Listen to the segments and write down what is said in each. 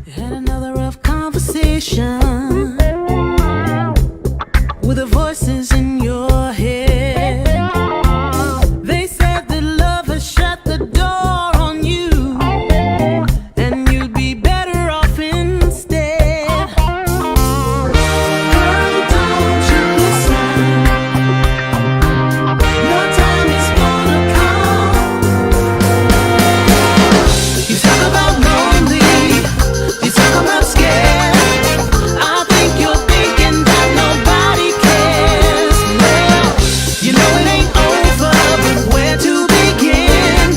Had another rough conversation with the voices in your head. They said that love has shut the door on you, and you'd be better off instead. Girl, don't you listen. Your time is gonna come. You talk about lonely, you talk about scared. I think you're thinking that nobody cares. Well, you know it ain't over, but where to begin?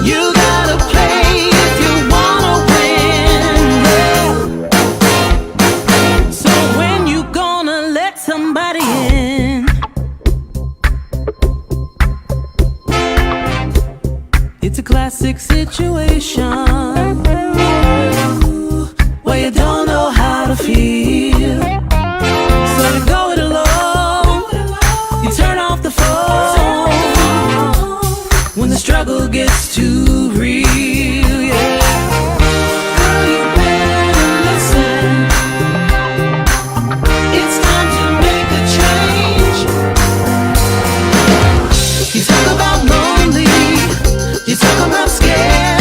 You gotta play if you wanna win. Yeah. So when you gonna let somebody in? It's a classic situation where you don't know how to feel, so you go it alone. You turn off the phone when the struggle gets too real. Yeah, girl, you better listen. It's time to make a change. You talk about lonely, you talk about scared.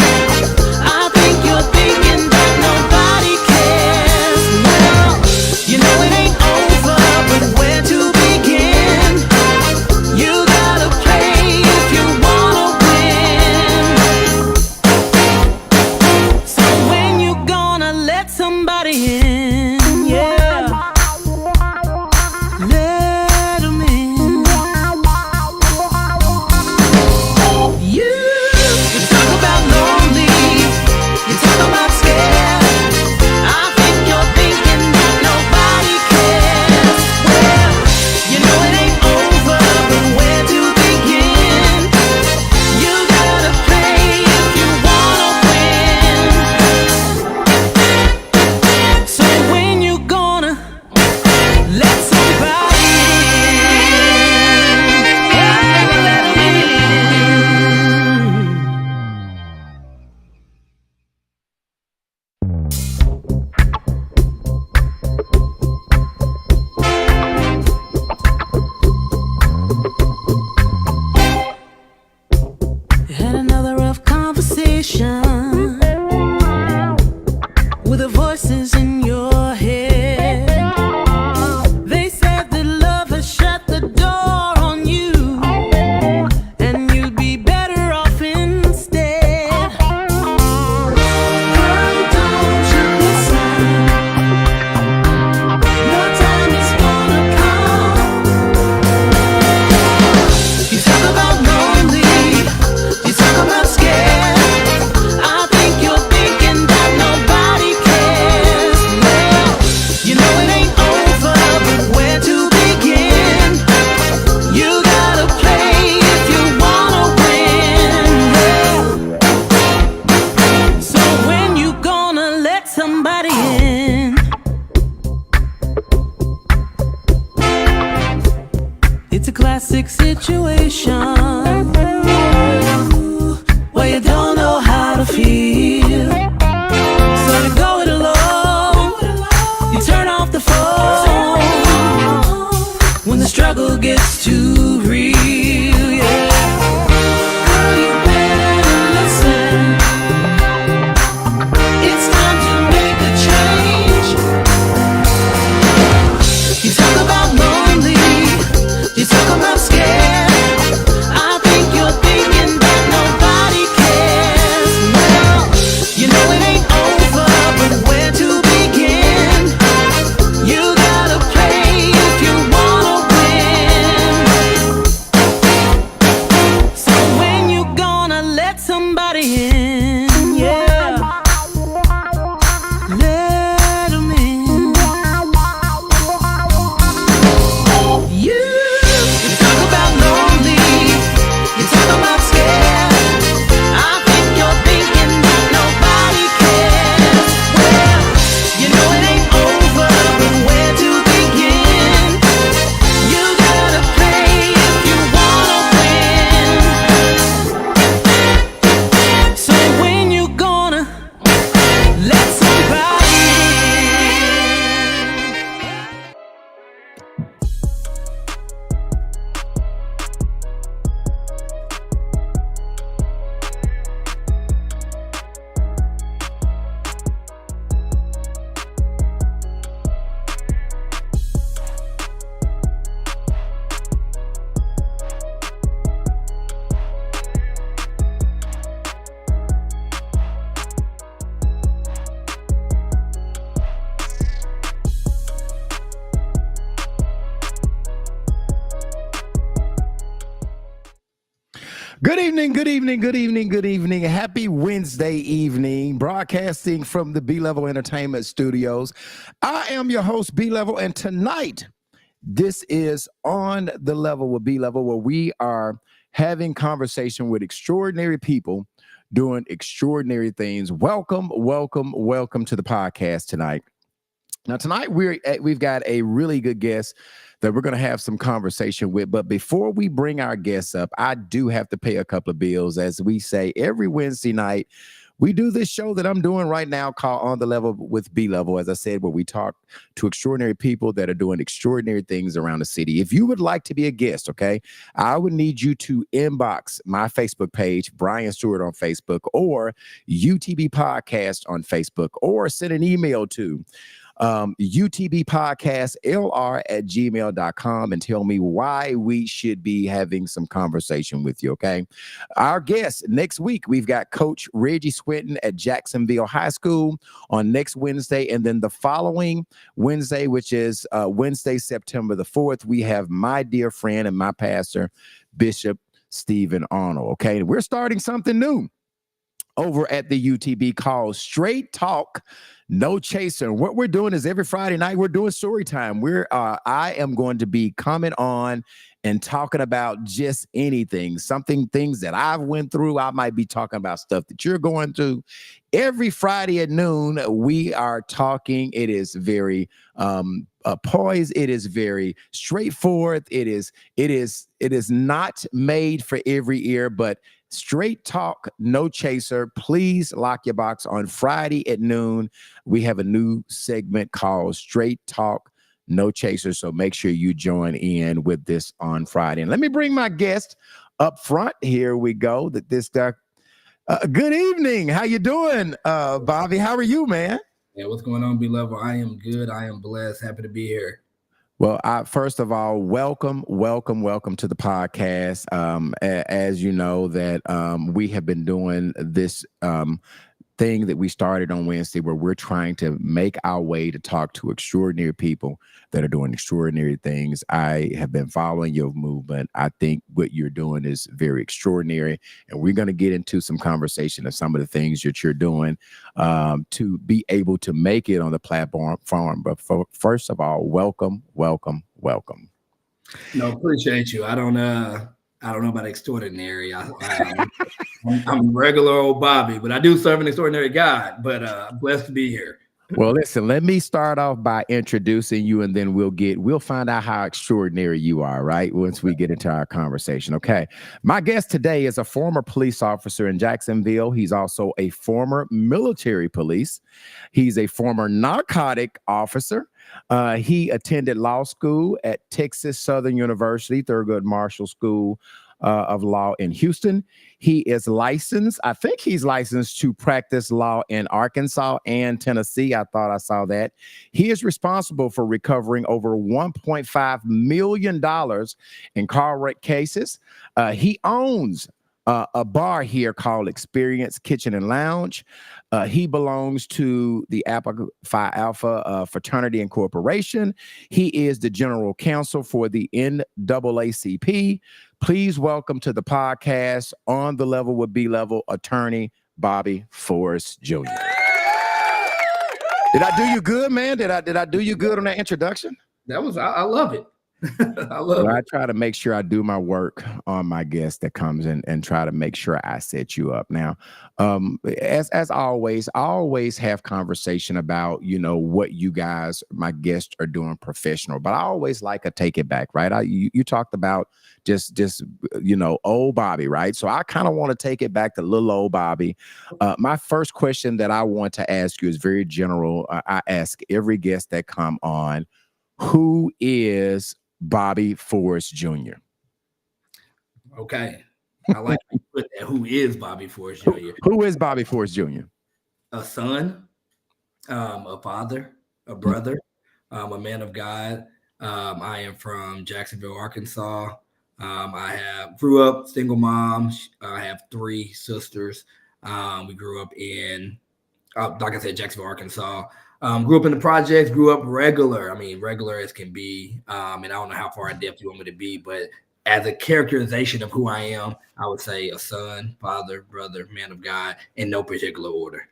I think you're thinking that nobody cares. Well, you know it ain't over, but where to begin? You gotta play if you wanna win. So when you gonna let somebody in? Yeah, let 'em in. You talk about lonely, you talk about scared. I think you're thinking that nobody cares. Well, you know it ain't over, but where to begin? You gotta play if you wanna win. So when you gonna let somebody in? Let 'em in. Had another rough conversation with the voices in your head. They said that love has shut the door on you, and you'd be better off instead. Girl, don't you listen. Your time is gonna come. You talk about lonely, you talk about scared. I think you're thinking that nobody cares. Well, you know it ain't over, but where to begin? You gotta play if you wanna win. Yeah. So when you gonna let somebody in? It's a classic situation where you don't know how to feel, so you go it alone. You turn off the phone when the struggle gets too real. Yeah, girl, you better listen. It's time to make a change. You talk about lonely, you talk about scared. I think you're thinking that nobody cares. Well, you know it ain't over, but where to begin? You gotta play if you wanna win. Good evening, good evening, good evening, good evening. Happy Wednesday evening, broadcasting from the B Level Entertainment Studios. I am your host, B Level, and tonight, this is On the Level with B Level, where we are having conversation with extraordinary people doing extraordinary things. Welcome, welcome, welcome to the podcast tonight. Now, tonight we've got a really good guest that we're going to have some conversation with. But before we bring our guests up, I do have to pay a couple of bills. As we say every Wednesday night, we do this show that I'm doing right now called On the Level with B Level, as I said, where we talk to extraordinary people that are doing extraordinary things around the city. If you would like to be a guest, okay, I would need you to inbox my Facebook page, Brian Stewart on Facebook, or UTB Podcast on Facebook, or send an email to utbpodcastlr@gmail.com and tell me why we should be having some conversation with you, okay? Our guest next week, we've got Coach Reggie Swinton at Jacksonville High School on next Wednesday, and then the following Wednesday, which is Wednesday, September the 4th, we have my dear friend and my pastor, Bishop Stephen Arnold, okay? We're starting something new over at the UTB called Straight Talk, No Chaser. What we're doing is every Friday night we're doing story time. I am going to be coming on and talking about just anything, things that I've went through. I might be talking about stuff that you're going through. Every Friday at noon, we are talking. It is very poised. It is very straightforward. It is not made for every ear, but straight talk, no chaser. Please lock your box on Friday at noon. We have a new segment called Straight Talk, No Chaser. So make sure you join in with this on Friday. And let me bring my guest up front. Here we go. Good evening. How you doing, Bobby? How are you, man? Yeah, what's going on, B-Level? I am good. I am blessed. Happy to be here. Well, first of all, welcome to the podcast. As you know, that we have been doing this thing that we started on Wednesday, where we're trying to make our way to talk to extraordinary people that are doing extraordinary things. I have been following your movement. I think what you're doing is very extraordinary, and we're going to get into some conversation of some of the things that you're doing to be able to make it on the platform. But first of all, welcome. No, appreciate you. I don't know about extraordinary. I'm regular old Bobby, but I do serve an extraordinary God. But I'm blessed to be here. Well, listen, let me start off by introducing you, and then we'll find out how extraordinary you are, right? Once we get into our conversation. Okay. My guest today is a former police officer in Jacksonville. He's also a former military police. He's a former narcotic officer. He attended law school at Texas Southern University, Thurgood Marshall School of Law in Houston. He is licensed. I think he's licensed to practice law in Arkansas and Tennessee. I thought I saw that. He is responsible for recovering over $1.5 million in car wreck cases. He owns a bar here called Experience Kitchen and Lounge. He belongs to the Phi Alpha Fraternity and Corporation. He is the general counsel for the NAACP. Please welcome to the podcast, On the Level with B Level, attorney Bobby Forrest Jr. Did I do you good, man? Did I do you good on that introduction? I love it. I try to make sure I do my work on my guest that comes in and try to make sure I set you up. Now, as always, I always have conversation about, what you guys, my guests, are doing professional, but I always like to take it back, right? You talked about just old Bobby, right? So I kind of want to take it back to little old Bobby. My first question that I want to ask you is very general. I ask every guest that come on, who is Bobby Forrest Jr.? Okay. I like to put that. Who is Bobby Forrest Jr.? Who is Bobby Forrest Jr.? A son, a father, a brother, a man of God. I am from Jacksonville, Arkansas. I grew up single mom. I have 3 sisters. We grew up in, like I said, Jacksonville, Arkansas. Grew up in the projects, grew up regular. I mean, regular as can be. And I don't know how far in depth you want me to be, but as a characterization of who I am, I would say a son, father, brother, man of God, in no particular order.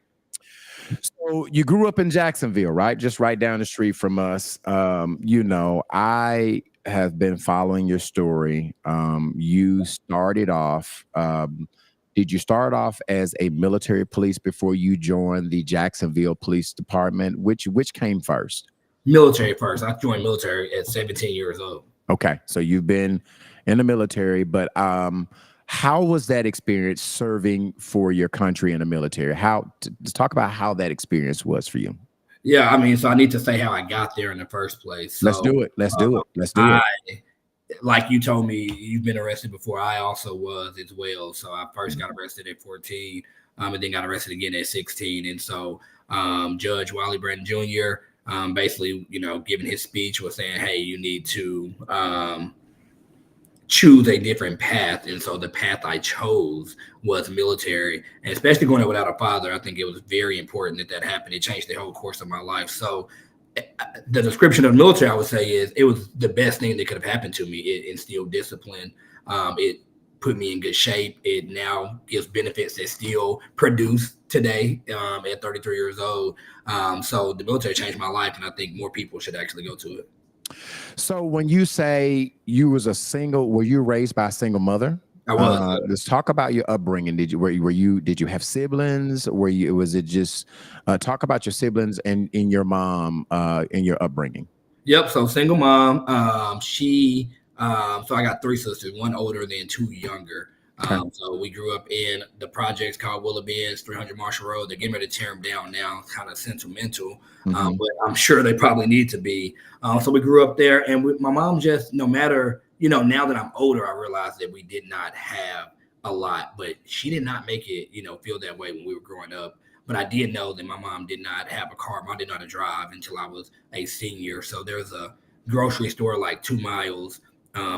So you grew up in Jacksonville, right? Just right down the street from us. I have been following your story. You started off. Did you start off as a military police before you joined the Jacksonville Police Department? Which came first? Military first. I joined military at 17 years old. Okay, so you've been in the military, but how was that experience serving for your country in the military? Just talk about how that experience was for you. Yeah, I mean, so I need to say how I got there in the first place. Let's So do it. Let's do it. Let's do I, it. like you told me, you've been arrested before. I also was as well. So I first got arrested at 14, and then got arrested again at 16. And so Judge Wiley Brandon Jr. Basically, giving his speech was saying, "Hey, you need to choose a different path." And so the path I chose was military, and especially going up without a father. I think it was very important that happened. It changed the whole course of my life. So the description of the military, I would say, is it was the best thing that could have happened to me. It instilled discipline. It put me in good shape. It now gives benefits that still produce today at 33 years old. So the military changed my life, and I think more people should actually go to it. So when you say you was were you raised by a single mother? I was. Let's talk about your upbringing. Did you have siblings? Was it just talk about your siblings and in your mom in your upbringing? Yep. So single mom. So I got three sisters, one older than two younger. Okay. So we grew up in the projects called Willow Bends, 300 Marshall Road. They're getting ready to tear them down now, kind of sentimental, but I'm sure they probably need to be. So we grew up there, and my mom just, no matter, now that I'm older, I realized that we did not have a lot, but she did not make it, feel that way when we were growing up. But I did know that my mom did not have a car. Mom did not drive until I was a senior. So there's a grocery store like 2 miles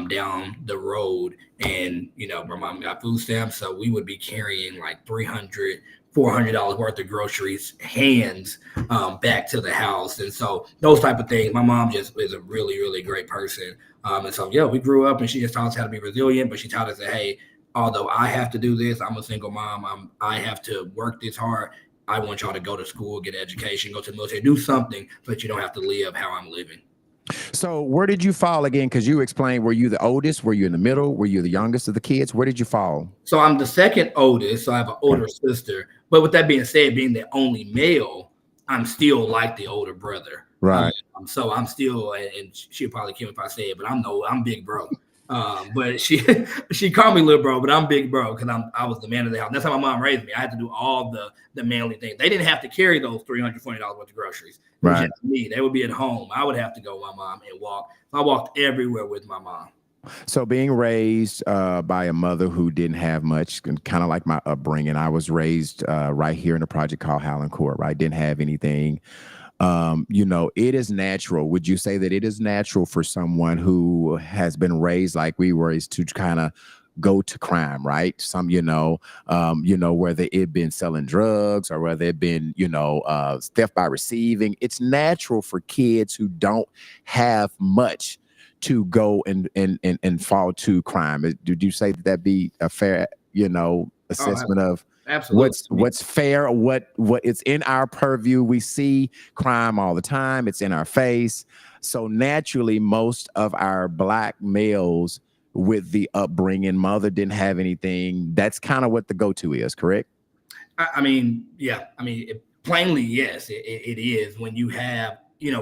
down the road, and my mom got food stamps, so we would be carrying like $300-$400 worth of groceries hands back to the house. And so those type of things, my mom just is a really, really great person. And so we grew up, and she just taught us how to be resilient, but she taught us that, hey, although I have to do this, I'm a single mom, I have to work this hard. I want y'all to go to school, get an education, go to the military, do something so that you don't have to live how I'm living. So where did you fall again? Because you explained, were you the oldest? Were you in the middle? Were you the youngest of the kids? Where did you fall? So I'm the second oldest. So I have an older sister. But with that being said, being the only male, I'm still like the older brother. Right. So I'm still, and she'll probably kill me if I say it, but I'm big bro. But she called me little bro, but I'm big bro because I was the man of the house. That's how my mom raised me. I had to do all the manly things. They didn't have to carry those $340 worth of groceries. It was just me. They would be at home. I would have to go with my mom and walk. I walked everywhere with my mom. So being raised by a mother who didn't have much, kind of like my upbringing, I was raised right here in a project called Howland Court, right? Didn't have anything. It is natural. Would you say that it is natural for someone who has been raised like we were raised to kind of go to crime, right? Some, whether it been selling drugs or whether it been, theft by receiving, it's natural for kids who don't have much to go and fall to crime. Did you say that be a fair, assessment of absolutely what's fair, what it's in our purview? We see crime all the time. It's in our face. So naturally, most of our Black males with the upbringing, mother didn't have anything. That's kind of what the go-to is, correct? I mean, yeah. I mean, plainly, yes, it is. When you have,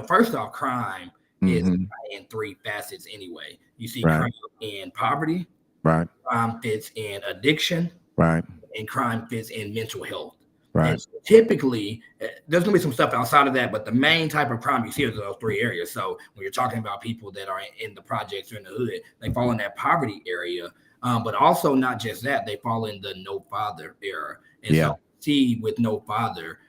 first off, crime is in three facets anyway. You see crime in poverty, right? Crime fits in addiction, right? And crime fits in mental health. Right. And so typically, there's going to be some stuff outside of that, but the main type of crime you see is those three areas. So when you're talking about people that are in the projects or in the hood, they fall in that poverty area. But also not just that, they fall in the no father era. And so see with no father,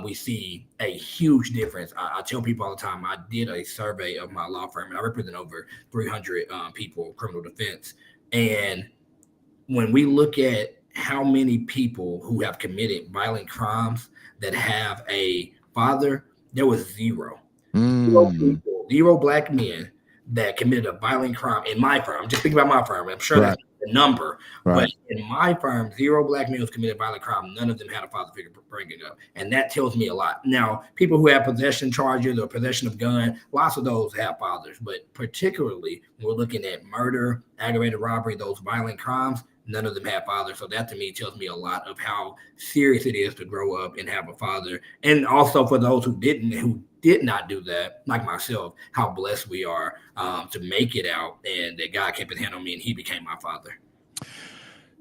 we see a huge difference. I tell people all the time, I did a survey of my law firm, and I represent over 300 people, criminal defense. And when we look at how many people who have committed violent crimes that have a father, there was zero. Zero people, zero Black men that committed a violent crime in my firm. I'm just thinking about my firm. I'm sure that's the number, but in my firm, 0 black males committed violent crime. None of them had a father figure bringing up, and that tells me a lot. Now, people who have possession charges or possession of gun, lots of those have fathers, but particularly when we're looking at murder, aggravated robbery, those violent crimes, none of them have fathers. So that to me tells me a lot of how serious it is to grow up and have a father. And also for those who did not do that, like myself, how blessed we are to make it out, and that God kept his hand on me and he became my father.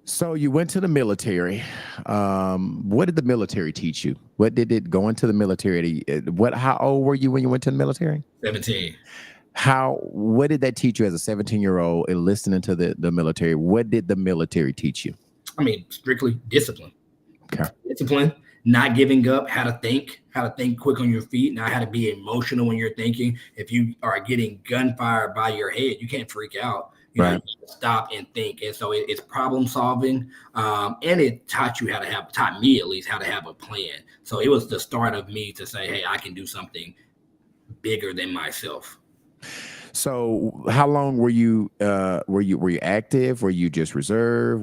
So you went to the military. What did the military teach you? What did it go into the military? How old were you when you went to the military? 17. What did that teach you as a 17-year-old and listening to the military? What did the military teach you? I mean, strictly discipline. Okay. Discipline, not giving up, how to think quick on your feet, not how to be emotional when you're thinking. If you are getting gunfire by your head, you can't freak out. You know, you stop and think. And so it's problem solving. And it taught me at least how to have a plan. So it was the start of me to say, hey, I can do something bigger than myself. So how long were you active? Were you just reserve?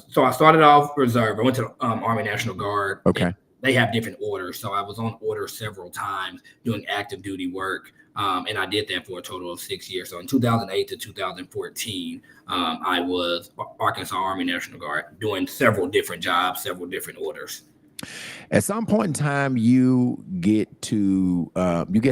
So I started off reserve. I went to the Army National Guard. Okay. They have different orders. So I was on order several times doing active duty work. And I did that for a total of 6 years. So in 2008 to 2014, I was Arkansas Army National Guard doing several different jobs, several different orders. At some point in time, you get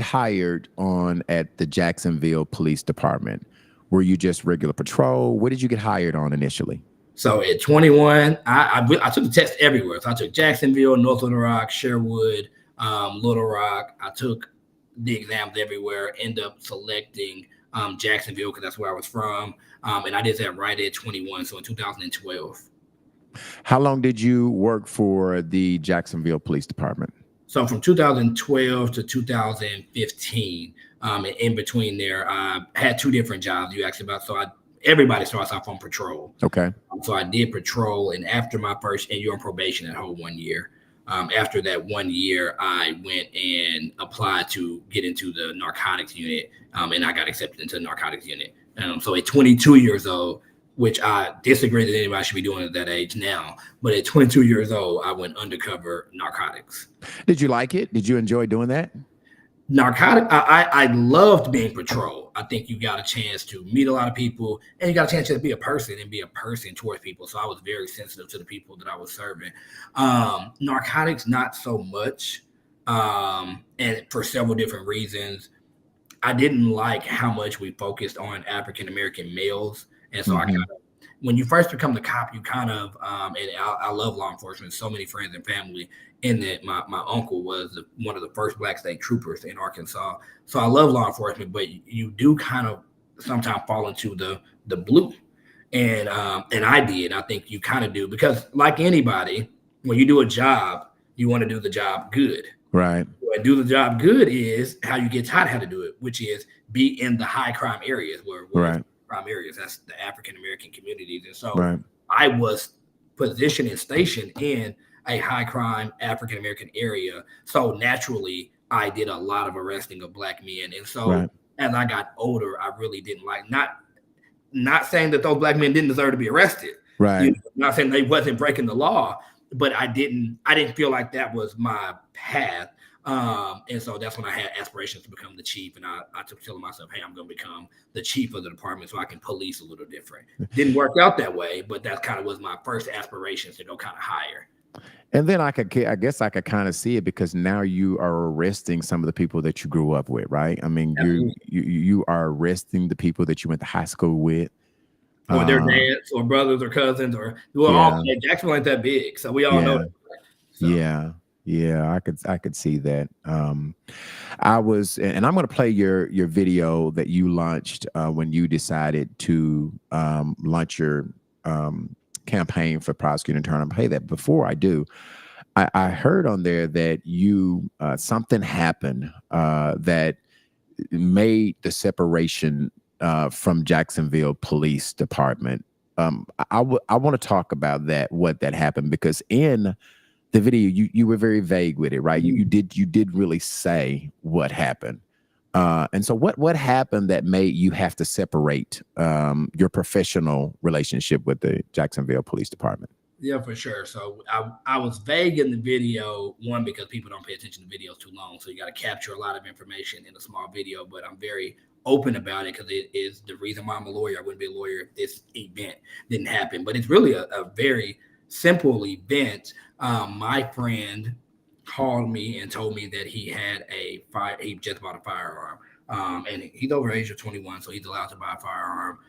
hired on at the Jacksonville Police Department. Were you just regular patrol? What did you get hired on initially? So at 21, I took the test everywhere. So I took Jacksonville, North Little Rock, Sherwood, Little Rock. I took the exams everywhere. End up selecting Jacksonville because that's where I was from. And I did that right at 21. So in 2012. How long did you work for the Jacksonville Police Department? So from 2012 to 2015, and in between there, I had 2 different jobs you asked about. So everybody starts off on patrol. Okay. So I did patrol, and after my first, and you're on probation that whole 1 year. After that 1 year, I went and applied to get into the narcotics unit, and I got accepted into the narcotics unit. So at 22 years old, which I disagree that anybody should be doing at that age now. But at 22 years old, I went undercover narcotics. Did you like it? Did you enjoy doing that? I loved being patrol. I think you got a chance to meet a lot of people, and you got a chance to be a person and be a person towards people. So I was very sensitive to the people that I was serving. Narcotics, not so much. And for several different reasons. I didn't like how much we focused on African-American males. And so I kind of, when you first become the cop, you kind of, and I love law enforcement, so many friends and family, in that my uncle was one of the first Black state troopers in Arkansas. So I love law enforcement, but you do kind of sometimes fall into the blue. And I did. I think you kind of do, because like anybody, when you do a job, you want to do the job good. Right. And do the job good is how you get taught how to do it, which is be in the high crime areas where crime areas. That's the African-American communities. And so I was positioned and stationed in a high crime African-American area. So naturally, I did a lot of arresting of Black men. And so as I got older, I really didn't like, not saying that those Black men didn't deserve to be arrested. Right. You know, not saying they wasn't breaking the law, but I didn't feel like that was my path. And so that's when I had aspirations to become the chief. And I took telling myself, hey, I'm going to become the chief of the department so I can police a little different. Didn't work out that way, but that kind of was my first aspirations to go kind of higher. And then I guess I could kind of see it, because now you are arresting some of the people that you grew up with, right? I mean, you are arresting the people that you went to high school with. Or their dads or brothers or cousins, or Jacksonville ain't that big. So we all know that. So. Yeah, I could see that. I was, and I'm going to play your video that you launched when you decided to launch your campaign for prosecuting attorney. I'm play that. Before I do, I heard on there that you something happened that made the separation from Jacksonville Police Department. I want to talk about that, what that happened, because in the video you were very vague with it, right? You did really say what happened. And so what happened that made you have to separate your professional relationship with the Jacksonville Police Department? Yeah, for sure. So I was vague in the video, one, because people don't pay attention to videos too long. So you got to capture a lot of information in a small video, but I'm very open about it because it is the reason why I'm a lawyer. I wouldn't be a lawyer if this event didn't happen. But it's really a very simple event. My friend called me and told me that he had he just bought a firearm. And he's over the age of 21, so he's allowed to buy a firearm.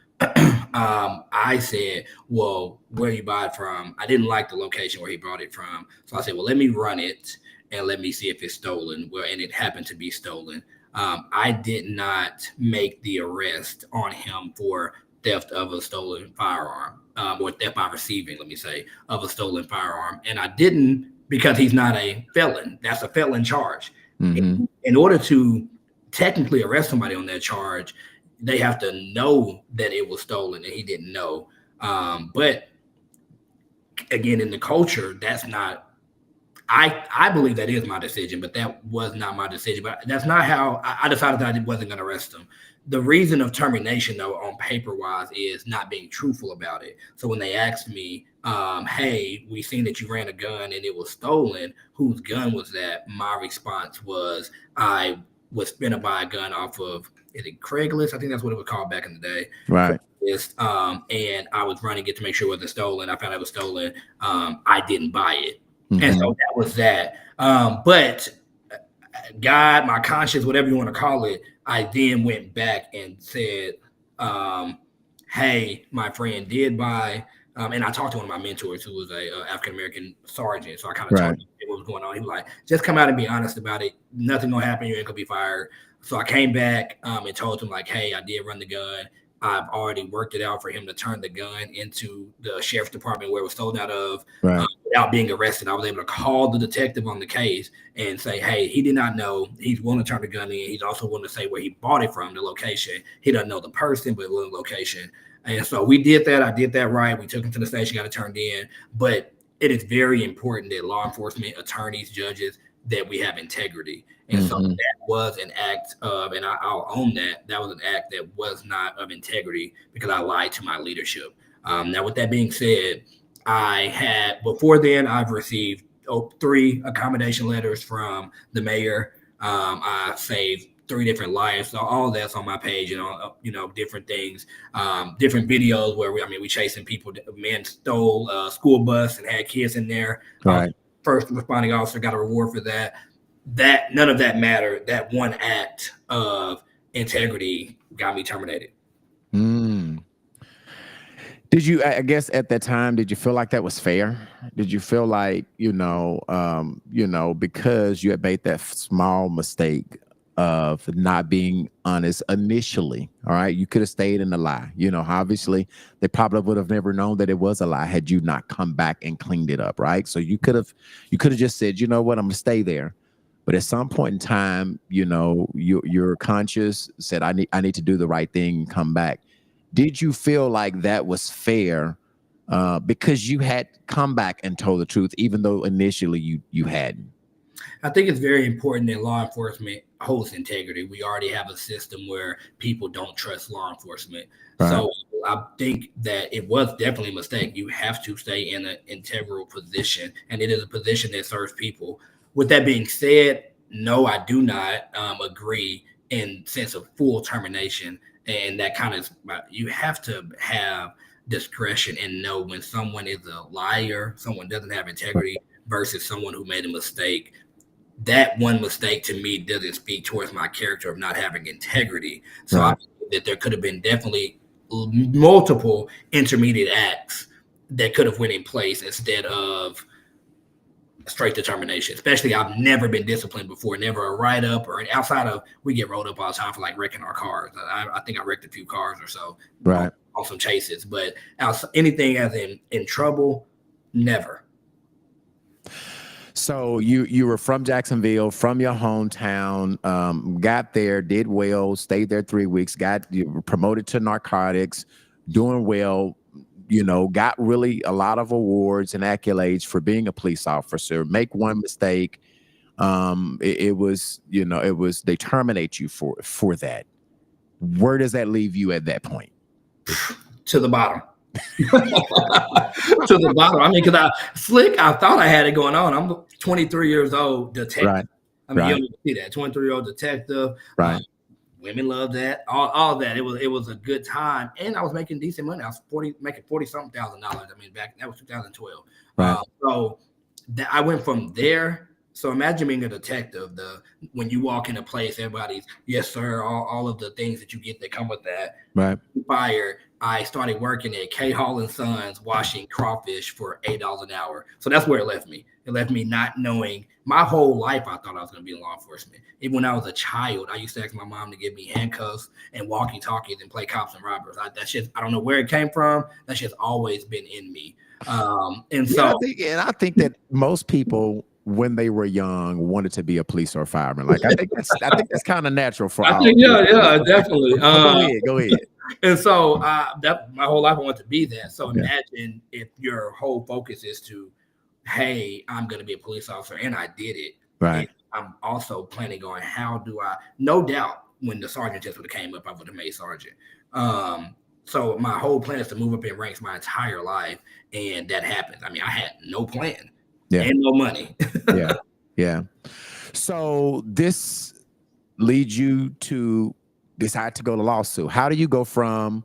I said, well, where you buy it from? I didn't like the location where he brought it from. So I said, well, let me run it and let me see if it's stolen. Well, and it happened to be stolen. I did not make the arrest on him for theft of a stolen firearm, or theft by receiving, let me say, of a stolen firearm. And I didn't because he's not a felon. That's a felon charge. Mm-hmm. In order to technically arrest somebody on that charge, they have to know that it was stolen, and he didn't know. But again, in the culture, that's not. I believe that is my decision, but that was not my decision. But that's not how I decided that I wasn't going to arrest him. The reason of termination, though, on paper wise, is not being truthful about it. So when they asked me, hey, we seen that you ran a gun and it was stolen, whose gun was that? My response was, I was finna buy a gun off of, is it Craigslist? I think that's what it was called back in the day. Right. And I was running it to make sure it wasn't stolen. I found out it was stolen. I didn't buy it. Mm-hmm. And so that was that. But God, my conscience, whatever you want to call it, I then went back and said, hey, my friend did buy, and I talked to one of my mentors who was a African-American sergeant. So I kind of told him what was going on. He was like, just come out and be honest about it. Nothing gonna happen. You ain't gonna be fired. So I came back and told him, like, hey, I did run the gun. I've already worked it out for him to turn the gun into the sheriff's department where it was stolen out of, without being arrested. I was able to call the detective on the case and say, hey, he did not know. He's willing to turn the gun in. He's also willing to say where he bought it from, the location. He doesn't know the person, but the location. And so we did that. I did that right. We took him to the station, got it turned in. But it is very important that law enforcement, attorneys, judges, that we have integrity. And so that was an act of, and I'll own that, that was an act that was not of integrity because I lied to my leadership. Now, with that being said, before then, I've received 3 accommodation letters from the mayor. I saved 3 different lives. So all that's on my page, different things, different videos where we chasing people. Men stole a school bus and had kids in there. Right. First responding officer got a reward for that. None of that mattered. That one act of integrity got me terminated. Did you, I guess at that time, did you feel like that was fair? Did you feel like, because you had made that small mistake of not being honest initially, all right, you could have stayed in the lie. Obviously they probably would have never known that it was a lie had you not come back and cleaned it up, right? So you could have just said, you know what, I'm gonna stay there. But at some point in time, your conscience said, I need to do the right thing and come back. Did you feel like that was fair because you had come back and told the truth, even though initially you hadn't? I think it's very important that law enforcement holds integrity. We already have a system where people don't trust law enforcement. Right. So I think that it was definitely a mistake. You have to stay in an integral position, and it is a position that serves people. With that being said, no, I do not agree in sense of full termination. And that kind of, you have to have discretion and know when someone is a liar, someone doesn't have integrity versus someone who made a mistake. That one mistake to me doesn't speak towards my character of not having integrity. So I think that there could have been definitely multiple intermediate acts that could have went in place instead of straight determination. Especially, I've never been disciplined before, never a write-up or outside of, we get rolled up all the time for like wrecking our cars. I think I wrecked a few cars or so on some chases, but anything as in trouble, never. So you were from Jacksonville, from your hometown, got there, did well, stayed there 3 weeks, you were promoted to narcotics, doing well, got really a lot of awards and accolades for being a police officer. Make one mistake, It was, they terminate you for that. Where does that leave you at that point? To the bottom. To the bottom. I mean, because I thought I had it going on. I'm 23 years old, detective. Right. I mean, Right. you don't see that 23-year-old detective. Right. Women love that. All that. It was a good time, and I was making decent money. I was making $40-something thousand. I mean, back that was 2012. Right. So I went from there. So imagine being a detective. When you walk in a place, everybody's yes sir. All of the things that you get that come with that. Right. Fired. I started working at K Hall & Sons washing crawfish for $8 an hour. So that's where it left me. It left me not knowing. My whole life, I thought I was going to be in law enforcement. Even when I was a child, I used to ask my mom to give me handcuffs and walkie-talkies and play cops and robbers. I don't know where it came from. That's just always been in me. I think that most people, when they were young, wanted to be a police or a fireman. Like I think that's kind of natural for all. Yeah, definitely. Go ahead. And so that my whole life I want to be that. So imagine if your whole focus is to, hey, I'm going to be a police officer, and I did it. Right. I'm also planning on how do I? No doubt, when the sergeant test would have came up, I would have made sergeant. So my whole plan is to move up in ranks my entire life, and that happened. I mean, I had no plan and no money. Yeah. So this leads you to decide to go to law school. How do you go from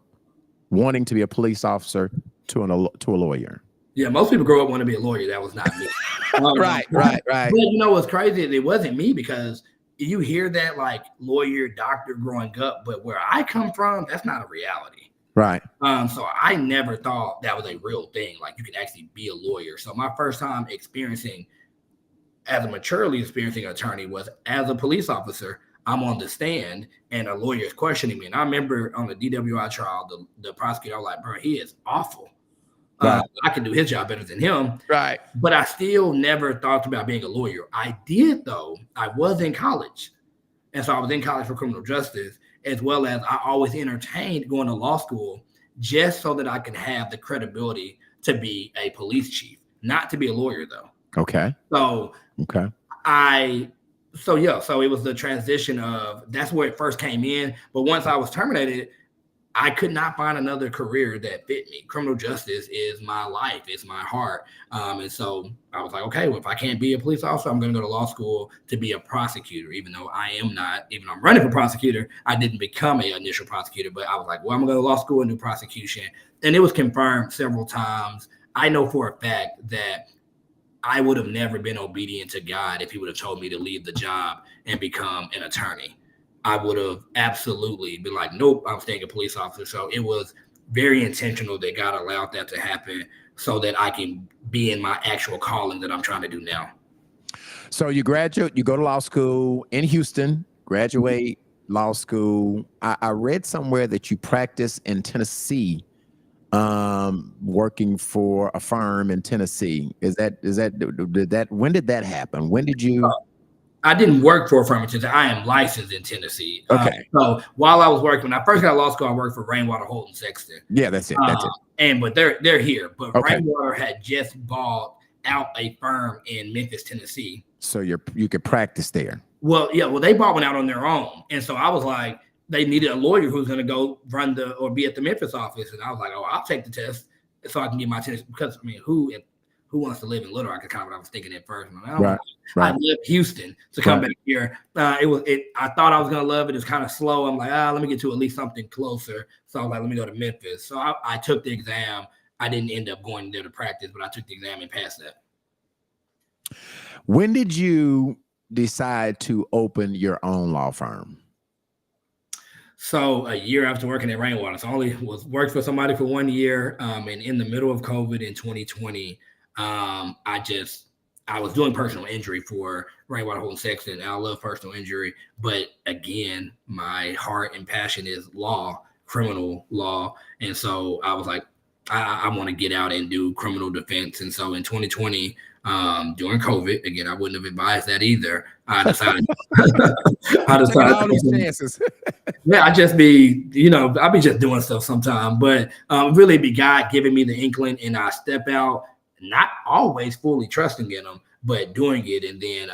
wanting to be a police officer to a lawyer? Yeah, most people grow up wanting to be a lawyer. That was not me. Right. But you know what's crazy? It wasn't me, because you hear that like lawyer, doctor growing up, but where I come from, that's not a reality. Right. So I never thought that was a real thing. Like you could actually be a lawyer. So my first time maturely experiencing an attorney was as a police officer. I'm on the stand and a lawyer is questioning me. And I remember on the DWI trial, the prosecutor was like, bro, he is awful. Right. I can do his job better than him. Right. But I still never thought about being a lawyer. I did, though. I was in college. And so I was in college for criminal justice, as well as I always entertained going to law school just so that I can have the credibility to be a police chief, not to be a lawyer, though. Okay. So it was the transition of, that's where it first came in. But once I was terminated, I could not find another career that fit me. Criminal justice is my life. It's my heart. And so I was like, okay, well, if I can't be a police officer, I'm going to go to law school to be a prosecutor, even though I am not. Even though I'm running for prosecutor, I didn't become an initial prosecutor. But I was like, well, I'm going to go to law school and do prosecution. And it was confirmed several times. I know for a fact that I would have never been obedient to God if he would have told me to leave the job and become an attorney. I would have absolutely been like, nope, I'm staying a police officer. So it was very intentional that God allowed that to happen so that I can be in my actual calling that I'm trying to do now. So you graduate, you go to law school in Houston, graduate law school. I read somewhere that you practice in Tennessee, working for a firm in Tennessee. When did that happen? When did you? I didn't work for a firm in Tennessee. I am licensed in Tennessee. Okay. So while I was working, when I first got to law school, I worked for Rainwater, Holt & Sexton. Yeah, that's it. But they're here. But Okay. Rainwater had just bought out a firm in Memphis, Tennessee. So you could practice there. Well, yeah. Well, they bought one out on their own, and so I was like, they needed a lawyer who's going to go run or be at the Memphis office, and I was like, oh, I'll take the test so I can get my Tennessee, because I mean, who wants to live in Little Rock? Kind of what I was thinking at first. Right. I left Houston to come back here. I thought I was gonna love it. It's kind of slow. I'm like, let me get to at least something closer. So I was like, let me go to Memphis. So I took the exam. I didn't end up going there to practice, but I took the exam and passed that. When did you decide to open your own law firm? So a year after working at Rainwater, so I only worked for somebody for 1 year. And in the middle of COVID in 2020. I was doing personal injury for Rainwater, Holt & Sexton, and I love personal injury. But again, my heart and passion is law, criminal law. And so I was like, I want to get out and do criminal defense. And so in 2020, during COVID, again, I wouldn't have advised that either. I decided all these chances. Yeah, I'd be just doing stuff sometime. But really be God giving me the inkling, and I step out, not always fully trusting in them, but doing it. And then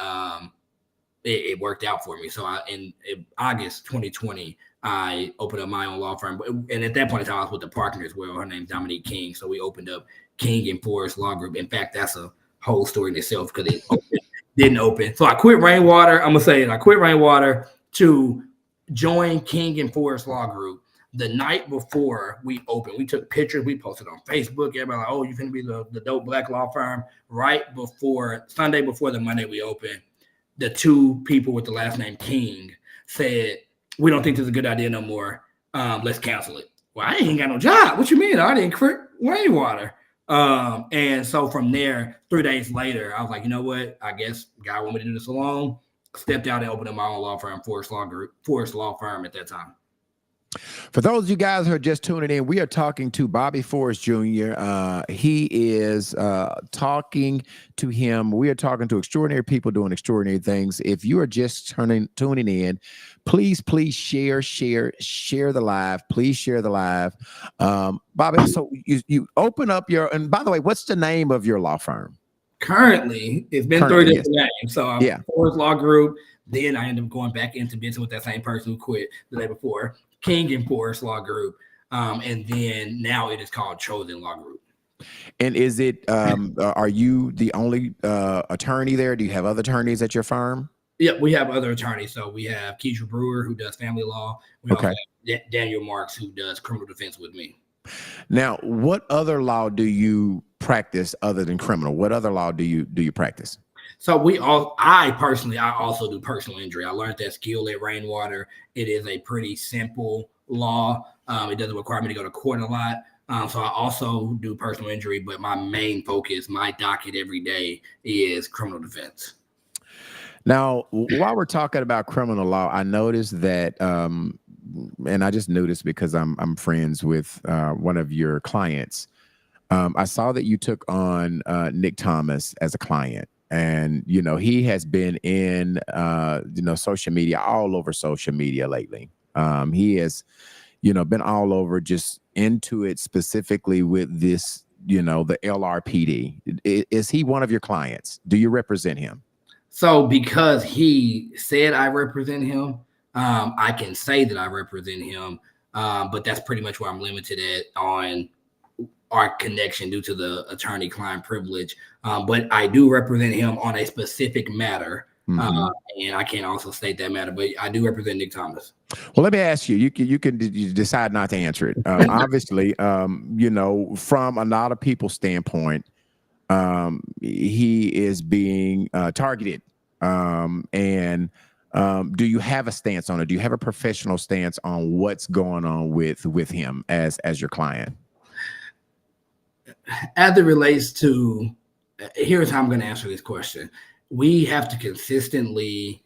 it worked out for me. So in August 2020, I opened up my own law firm. And at that point in time, I was with a partner as well. Her name's Dominique King. So we opened up King and Forrest Law Group. In fact, that's a whole story in itself because it didn't open. So I quit Rainwater. I'm going to say it. I quit Rainwater to join King and Forrest Law Group. The night before we opened, we took pictures. We posted on Facebook. Everybody like, oh, you're going to be the dope black law firm. Right before, Sunday before the Monday we opened, the two people with the last name King said, we don't think this is a good idea no more. Let's cancel it. Well, I ain't got no job. What you mean? I didn't quit Rainwater. And so from there, 3 days later, I was like, you know what? I guess God wanted me to do this alone. Stepped out and opened up my own law firm, Forrest Law Firm at that time. For those of you guys who are just tuning in, we are talking to Bobby Forrest Jr. He is talking to him. We are talking to extraordinary people doing extraordinary things. If you are just tuning in, please share the live. Please share the live. Bobby, so you open up and by the way, what's the name of your law firm? Currently, it's been 3 different names. So I'm Forrest Law Group. Then I ended up going back into business with that same person who quit the day before, King and Forrest Law Group. And then now it is called Chosen Law Group. And is it, are you the only attorney there? Do you have other attorneys at your firm? Yeah, we have other attorneys. So we have Keisha Brewer, who does family law. We also have Daniel Marks, who does criminal defense with me. Now, what other law do you practice other than criminal? What other law do you practice? So I personally also do personal injury. I learned that skill at Rainwater. It is a pretty simple law. It doesn't require me to go to court a lot. So I also do personal injury, but my main focus, my docket every day is criminal defense. Now, while we're talking about criminal law, I noticed that, and I just noticed because I'm friends with one of your clients. I saw that you took on Nick Thomas as a client. And, you know, he has been in, social media, all over social media lately. He has, been all over, just into it specifically with this, the LRPD. Is he one of your clients? Do you represent him? So because he said I represent him, I can say that I represent him. But that's pretty much where I'm limited at on our connection due to the attorney-client privilege. But I do represent him on a specific matter. And I can't also state that matter, but I do represent Nick Thomas. Well, let me ask you, you can decide not to answer it. Obviously, from a lot of people's standpoint, he is being targeted. And do you have a stance on it? Do you have a professional stance on what's going on with him as your client? As it relates to, here's how I'm going to answer this question. We have to consistently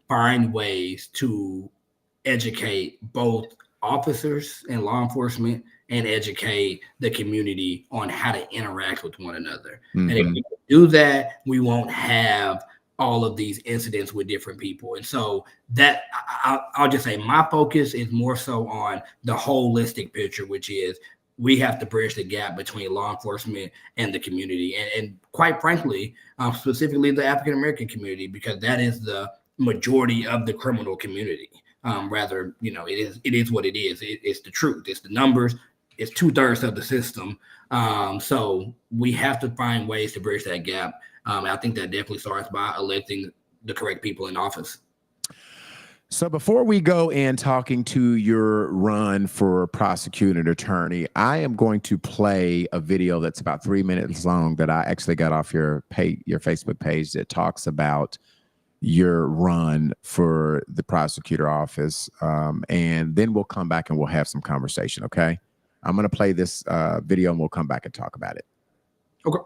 find ways to educate both officers and law enforcement and educate the community on how to interact with one another. And if we do that, we won't have all of these incidents with different people. And so that I'll just say my focus is more so on the holistic picture, which is we have to bridge the gap between law enforcement and the community. And quite frankly, specifically the African-American community, because that is the majority of the criminal community. It is what it is. It's the truth. It's the numbers. It's 2/3 of the system. So we have to find ways to bridge that gap. I think that definitely starts by electing the correct people in office. So before we go in talking to your run for prosecuting attorney, I am going to play a video that's about 3 minutes long that I actually got off your Facebook page that talks about your run for the prosecutor office. And then we'll come back and we'll have some conversation. Okay. I'm going to play this video and we'll come back and talk about it. Okay.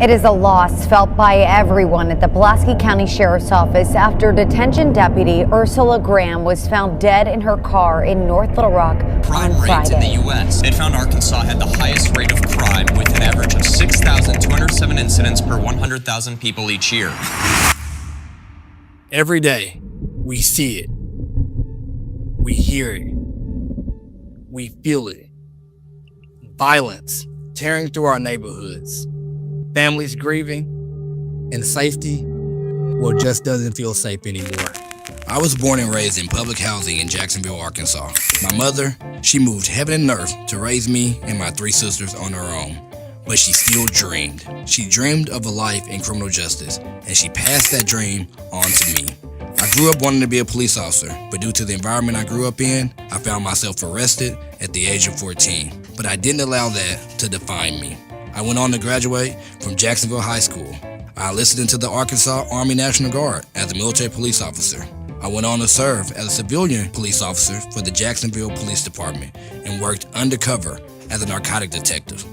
It is a loss felt by everyone at the Pulaski County Sheriff's Office after detention deputy Ursula Graham was found dead in her car in North Little Rock Crime on rates Friday. in the U.S. It found Arkansas had the highest rate of crime with an average of 6,207 incidents per 100,000 people each year. Every day, we see it. We hear it. we feel it. Violence tearing through our neighborhoods, families grieving, and safety, well, just doesn't feel safe anymore. I was born and raised in public housing in Jacksonville, Arkansas. My mother, she moved heaven and earth to raise me and my 3 sisters on her own. But she still dreamed. She dreamed of a life in criminal justice, and she passed that dream on to me. I grew up wanting to be a police officer, but due to the environment I grew up in, I found myself arrested at the age of 14. But I didn't allow that to define me. I went on to graduate from Jacksonville High School. I enlisted into the Arkansas Army National Guard as a military police officer. I went on to serve as a civilian police officer for the Jacksonville Police Department and worked undercover as a narcotic detective.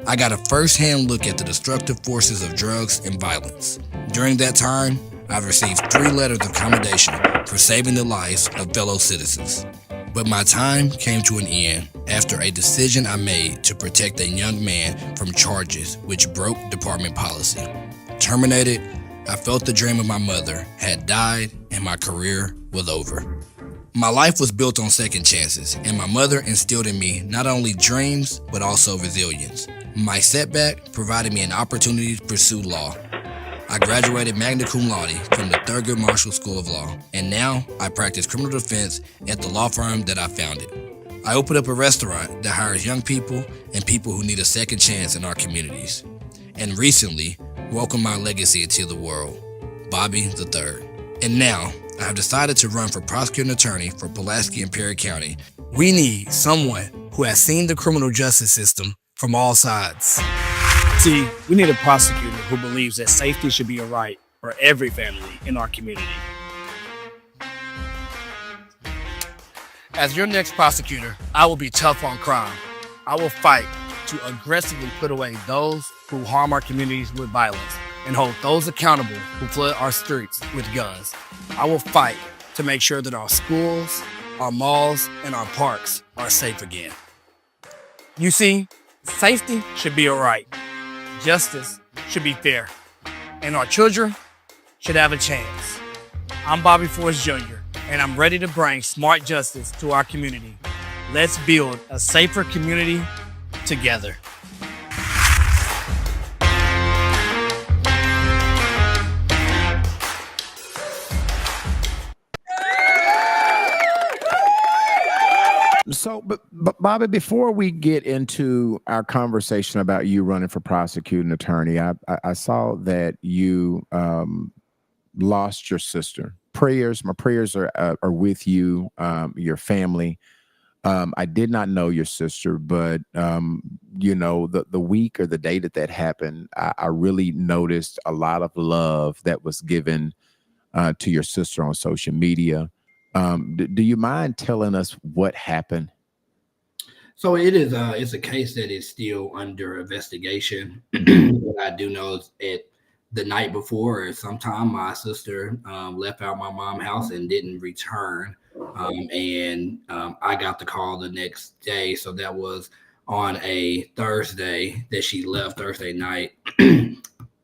I got a first-hand look at the destructive forces of drugs and violence. During that time, I've received 3 letters of commendation for saving the lives of fellow citizens. But my time came to an end after a decision I made to protect a young man from charges which broke department policy. Terminated, I felt the dream of my mother had died and my career was over. My life was built on second chances, and my mother instilled in me not only dreams, but also resilience. My setback provided me an opportunity to pursue law. I graduated magna cum laude from the Thurgood Marshall School of Law, and now I practice criminal defense at the law firm that I founded. I opened up a restaurant that hires young people and people who need a second chance in our communities. And recently, welcomed my legacy into the world, Bobby III. And now, I have decided to run for prosecuting attorney for Pulaski and Perry County. We need someone who has seen the criminal justice system from all sides. See, we need a prosecutor who believes that safety should be a right for every family in our community. As your next prosecutor, I will be tough on crime. I will fight to aggressively put away those who harm our communities with violence and hold those accountable who flood our streets with guns. I will fight to make sure that our schools, our malls, and our parks are safe again. You see, safety should be a right. Justice should be fair. And our children should have a chance. I'm Bobby Forrest Jr., and I'm ready to bring smart justice to our community. Let's build a safer community together. So, but Bobby, before we get into our conversation about you running for prosecuting attorney, I saw that you lost your sister. My prayers are with you, your family. I did not know your sister, but you know, the week or the day that happened, I really noticed a lot of love that was given to your sister on social media. Do you mind telling us what happened? So it's a case that is still under investigation. What I do know is the night before or sometime my sister left out my mom's house and didn't return. I got the call the next day. So that was on a Thursday that she left Thursday night.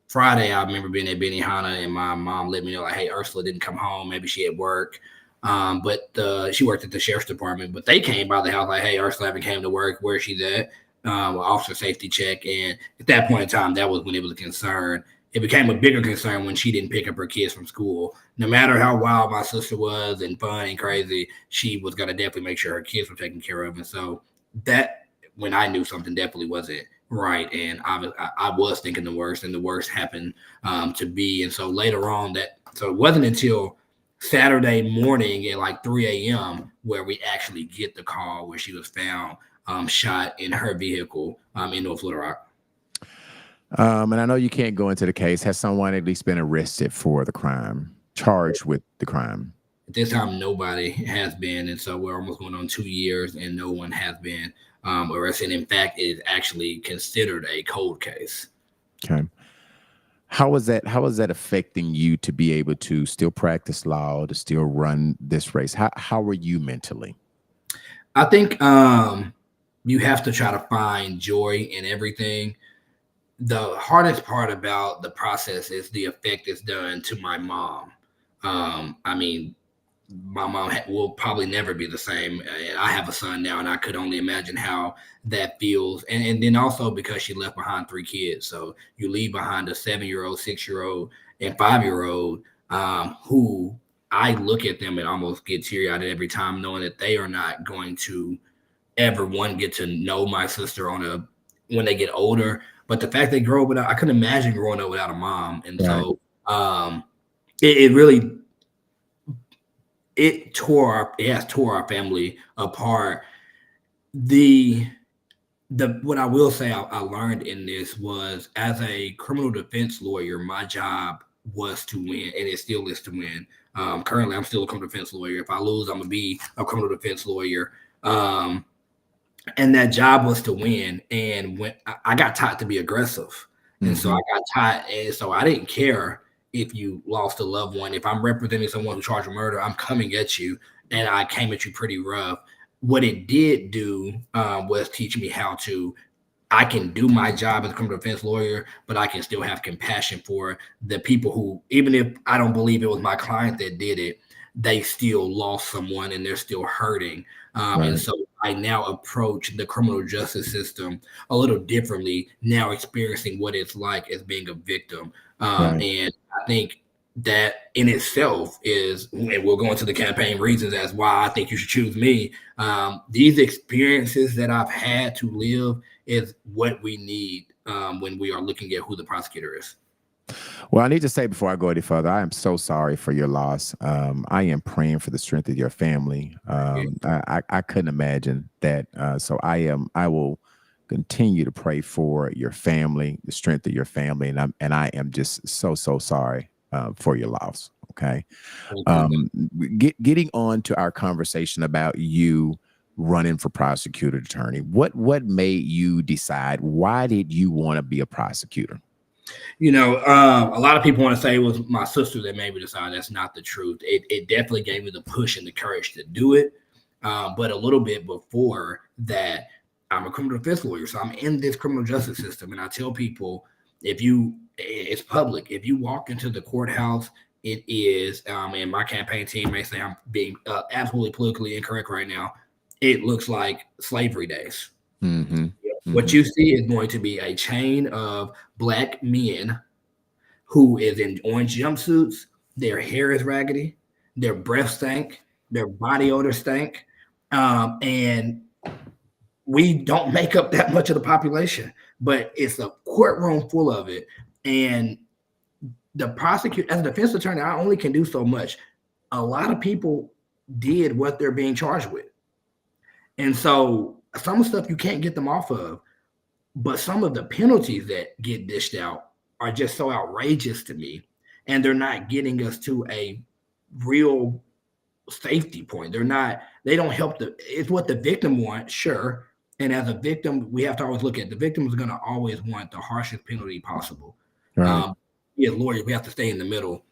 Friday, I remember being at Benihana and my mom let me know, like, hey, Ursula didn't come home. Maybe she at work. But she worked at the sheriff's department, but they came by the house like, hey, Ursula haven't came to work. Where she's at? Officer safety check. And at that point in time, that was when it was a concern. It became a bigger concern when she didn't pick up her kids from school. No matter how wild my sister was and fun and crazy, she was going to definitely make sure her kids were taken care of. And so that, when I knew something definitely wasn't right. And I was thinking the worst, and the worst happened to be. And so later on so it wasn't until Saturday morning at like 3 a.m. where we actually get the call where she was found shot in her vehicle in North Little Rock. And I know you can't go into the case. Has someone at least been arrested for the crime, charged with the crime? At this time, nobody has been. And so we're almost going on 2 years and no one has been arrested. In fact, it is actually considered a cold case. Okay. How was that affecting you to be able to still practice law, to still run this race? How were you mentally? I think you have to try to find joy in everything. The hardest part about the process is the effect it's done to my mom. I mean, my mom will probably never be the same. I have a son now, and I could only imagine how that feels. And then also because she left behind 3 kids. So you leave behind a 7-year-old, 6-year-old, and 5-year-old who I look at them and almost get teary-eyed every time knowing that they are not going to ever get to know my sister when they get older. But the fact they grow up without, I couldn't imagine growing up without a mom. And so it really tore our family apart. What I will say I learned in this was, as a criminal defense lawyer, my job was to win, and it still is to win. Currently, I'm still a criminal defense lawyer. If I lose, I'm gonna be a criminal defense lawyer. And that job was to win. And when I got taught to be aggressive, and so I got taught, and so I didn't care if you lost a loved one. If I'm representing someone who charged with murder, I'm coming at you, and I came at you pretty rough. What it did do was teach me how I can do my job as a criminal defense lawyer, but I can still have compassion for the people who, even if I don't believe it was my client that did it, they still lost someone and they're still hurting. And so I now approach the criminal justice system a little differently, now experiencing what it's like as being a victim. And I think that in itself is, and we'll go into the campaign reasons as why I think you should choose me. These experiences that I've had to live is what we need when we are looking at who the prosecutor is. Well, I need to say before I go any further, I am so sorry for your loss. I am praying for the strength of your family. I couldn't imagine that. So I will continue to pray for your family, the strength of your family, and I am just so sorry for your loss. Okay. Getting on to our conversation about you running for prosecutor attorney. What made you decide? Why did you want to be a prosecutor? A lot of people want to say it was my sister that made me decide. That's not the truth. It definitely gave me the push and the courage to do it. But a little bit before that, I'm a criminal defense lawyer, so I'm in this criminal justice system. And I tell people, it's public. If you walk into the courthouse, it is, and my campaign team may say I'm being absolutely politically incorrect right now, it looks like slavery days. What you see is going to be a chain of Black men who is in orange jumpsuits. Their hair is raggedy, their breath stank, their body odor stank, and we don't make up that much of the population, but it's a courtroom full of it. And the prosecutor, as a defense attorney, I only can do so much. A lot of people did what they're being charged with. And so some of the stuff you can't get them off of, but some of the penalties that get dished out are just so outrageous to me. And they're not getting us to a real safety point. They don't help it's what the victim wants, sure. And as a victim, we have to always look at the victim is going to always want the harshest penalty possible. As lawyers, we have to stay in the middle.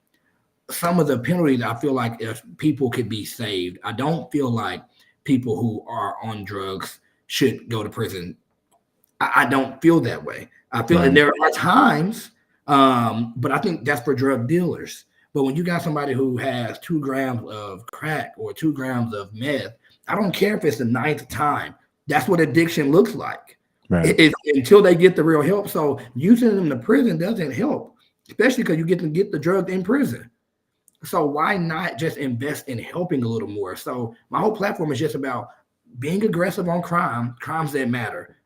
Some of the penalties, I feel like if people could be saved. I don't feel like people who are on drugs should go to prison. I don't feel that way. I feel, and there are times, but I think that's for drug dealers. But when you got somebody who has 2 grams of crack or 2 grams of meth, I don't care if it's the 9th time. That's what addiction looks like. Until they get the real help. So using them to prison doesn't help, especially because you get to get the drug in prison. So why not just invest in helping a little more? So my whole platform is just about being aggressive on crimes that matter.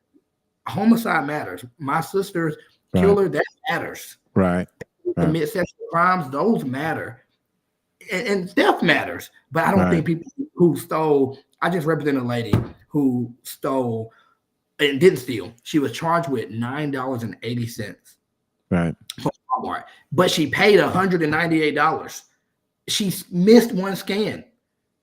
Homicide matters. My sister's killer, that matters. Commit sexual crimes, those matter. And theft matters. But I don't think people who stole, I just represent a lady who stole and didn't steal. She was charged with $9.80 from Walmart, but she paid $198. She missed one scan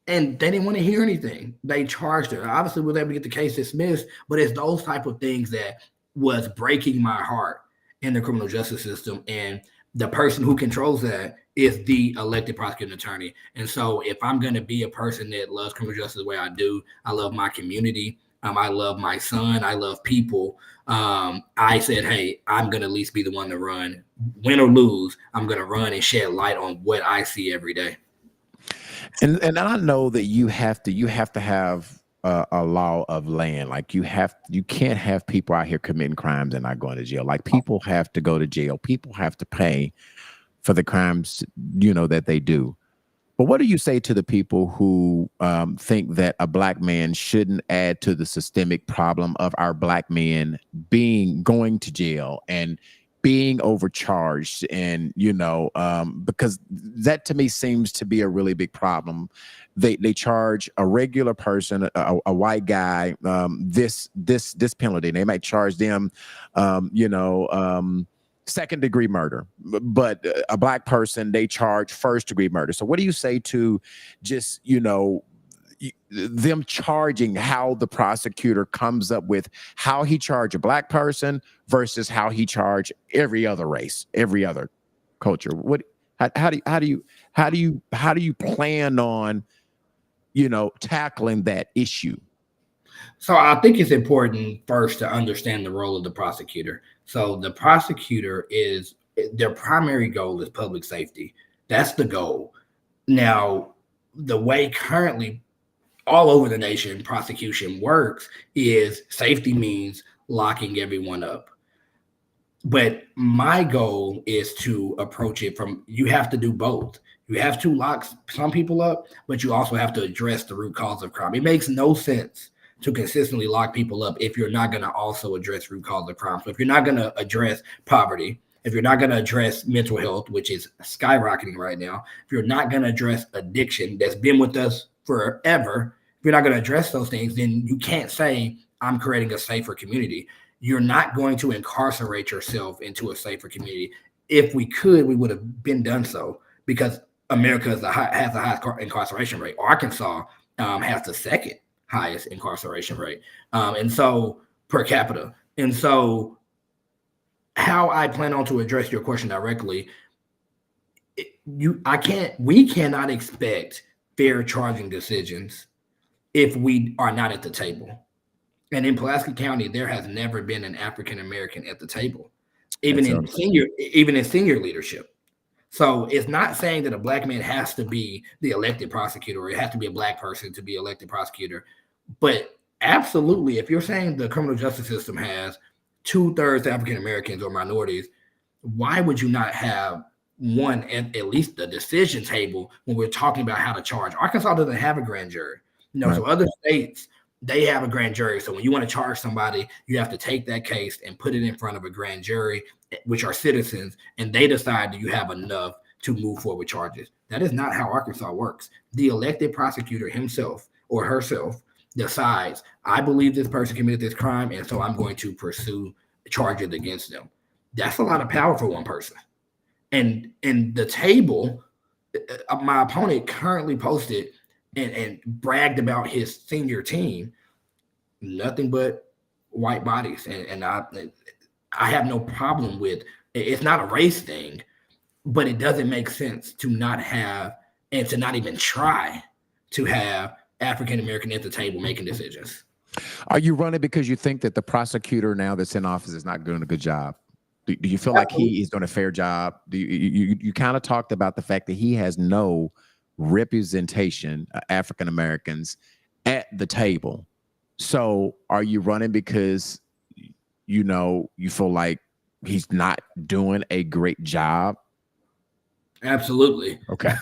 and they didn't want to hear anything. They charged her. Obviously, we were able to get the case dismissed, but it's those type of things that was breaking my heart in the criminal justice system. And the person who controls that is the elected prosecuting attorney. And so if I'm going to be a person that loves criminal justice the way I do, I love my community. I love my son. I love people. I said, hey, I'm going to at least be the one to run. Win or lose, I'm going to run and shed light on what I see every day. And I know that you have to have a law of land. Like you can't have people out here committing crimes and not going to jail. Like people have to go to jail. People have to pay for the crimes, that they do. But what do you say to the people who think that a black man shouldn't add to the systemic problem of our black men going to jail and being overcharged? And, because that to me seems to be a really big problem. They charge a regular person, a white guy, this penalty. They might charge them, second degree murder, but a black person, they charge first degree murder. So what do you say to just, them charging, how the prosecutor comes up with how he charge a black person versus how he charge every other race, every other culture? How do you plan on, tackling that issue? So I think it's important first to understand the role of the prosecutor. So the prosecutor their primary goal is public safety. That's the goal. Now, the way currently all over the nation prosecution works is safety means locking everyone up. But my goal is to approach it you have to do both. You have to lock some people up, but you also have to address the root cause of crime. It makes no sense to consistently lock people up if you're not going to also address root cause of crime. So if you're not going to address poverty, if you're not going to address mental health, which is skyrocketing right now, if you're not going to address addiction that's been with us forever, if you're not going to address those things, then you can't say, I'm creating a safer community. You're not going to incarcerate yourself into a safer community. If we could, we would have been done so, because America has the highest incarceration rate. Arkansas has the second highest incarceration rate, and so per capita. And so how I plan on to address your question directly, we cannot expect fair charging decisions if we are not at the table. And in Pulaski County, there has never been an African American at the table, even in senior leadership. So it's not saying that a black man has to be the elected prosecutor, or it has to be a black person to be elected prosecutor. But absolutely, if you're saying the criminal justice system has 2/3 African Americans or minorities, why would you not have one at least the decision table when we're talking about how to charge? Arkansas doesn't have a grand jury. Right. So other states, they have a grand jury. So when you want to charge somebody, you have to take that case and put it in front of a grand jury, which are citizens, and they decide do you have enough to move forward with charges. That is not how Arkansas works. The elected prosecutor himself or herself decides, I believe this person committed this crime, and so I'm going to pursue charges against them. That's a lot of power for one person. And the table, my opponent currently posted and bragged about his senior team, nothing but white bodies. And I have no problem with it's not a race thing, but it doesn't make sense to not have and to not even try to have African American at the table making decisions. Are you running because you think that the prosecutor now that's in office is not doing a good job? Do you feel like he is doing a fair job? Do you kind of talked about the fact that he has no representation of African Americans at the table. So are you running because you feel like he's not doing a great job? Absolutely. Okay.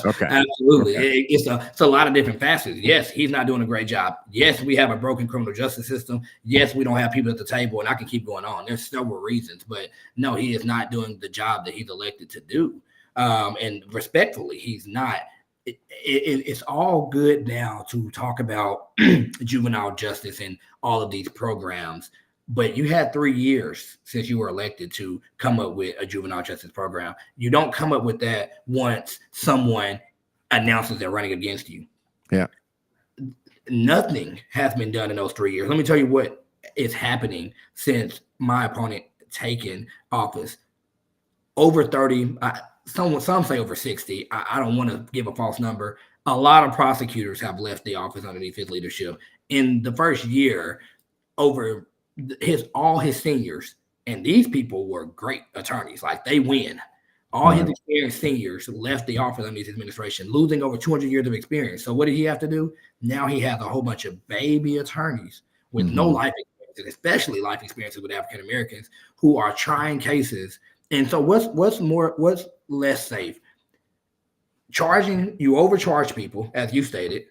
Okay. Absolutely. Okay. It's a lot of different facets. Yes, he's not doing a great job. Yes, we have a broken criminal justice system. Yes, we don't have people at the table, and I can keep going on. There's several reasons, but no, he is not doing the job that he's elected to do. And respectfully, he's not. It's all good now to talk about juvenile justice and all of these programs, but you had 3 years since you were elected to come up with a juvenile justice program. You don't come up with that once someone announces they're running against you. Yeah. Nothing has been done in those 3 years. Let me tell you what is happening since my opponent taken office. Over 30, some say over 60. I don't want to give a false number. A lot of prosecutors have left the office underneath his leadership. In the first year, over all his seniors, and these people were great attorneys, like they win. All his experienced seniors left the office under his administration, losing over 200 years of experience. So what did he have to do? Now he has a whole bunch of baby attorneys with no life experience, especially life experiences with African Americans who are trying cases. And so what's less safe? You overcharge people, as you stated,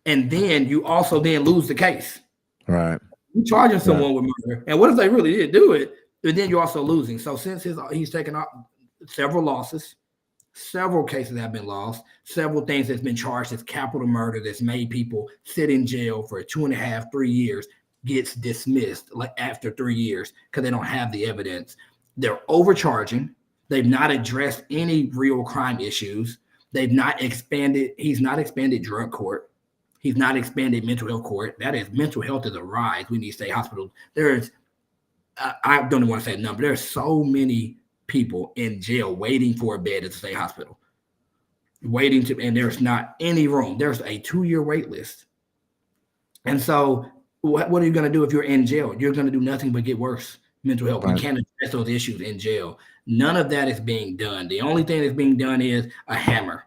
and then you also then lose the case. Right. You're charging someone with murder, and what if they really did do it? And then you're also losing. So since he's taken off several losses, several cases have been lost, several things that's been charged as capital murder that's made people sit in jail for 2.5, 3 years gets dismissed like after 3 years because they don't have the evidence. They're overcharging. They've not addressed any real crime issues. They've not expanded. He's not expanded drug court. He's not expanded mental health court. That is, mental health is a rise. We need state hospitals. I don't even want to say a number. There's so many people in jail waiting for a bed at the state hospital, and there's not any room. There's a 2-year wait list. And so what are you going to do if you're in jail? You're going to do nothing but get worse mental health. Right. You can't address those issues in jail. None of that is being done. The only thing that's being done is a hammer.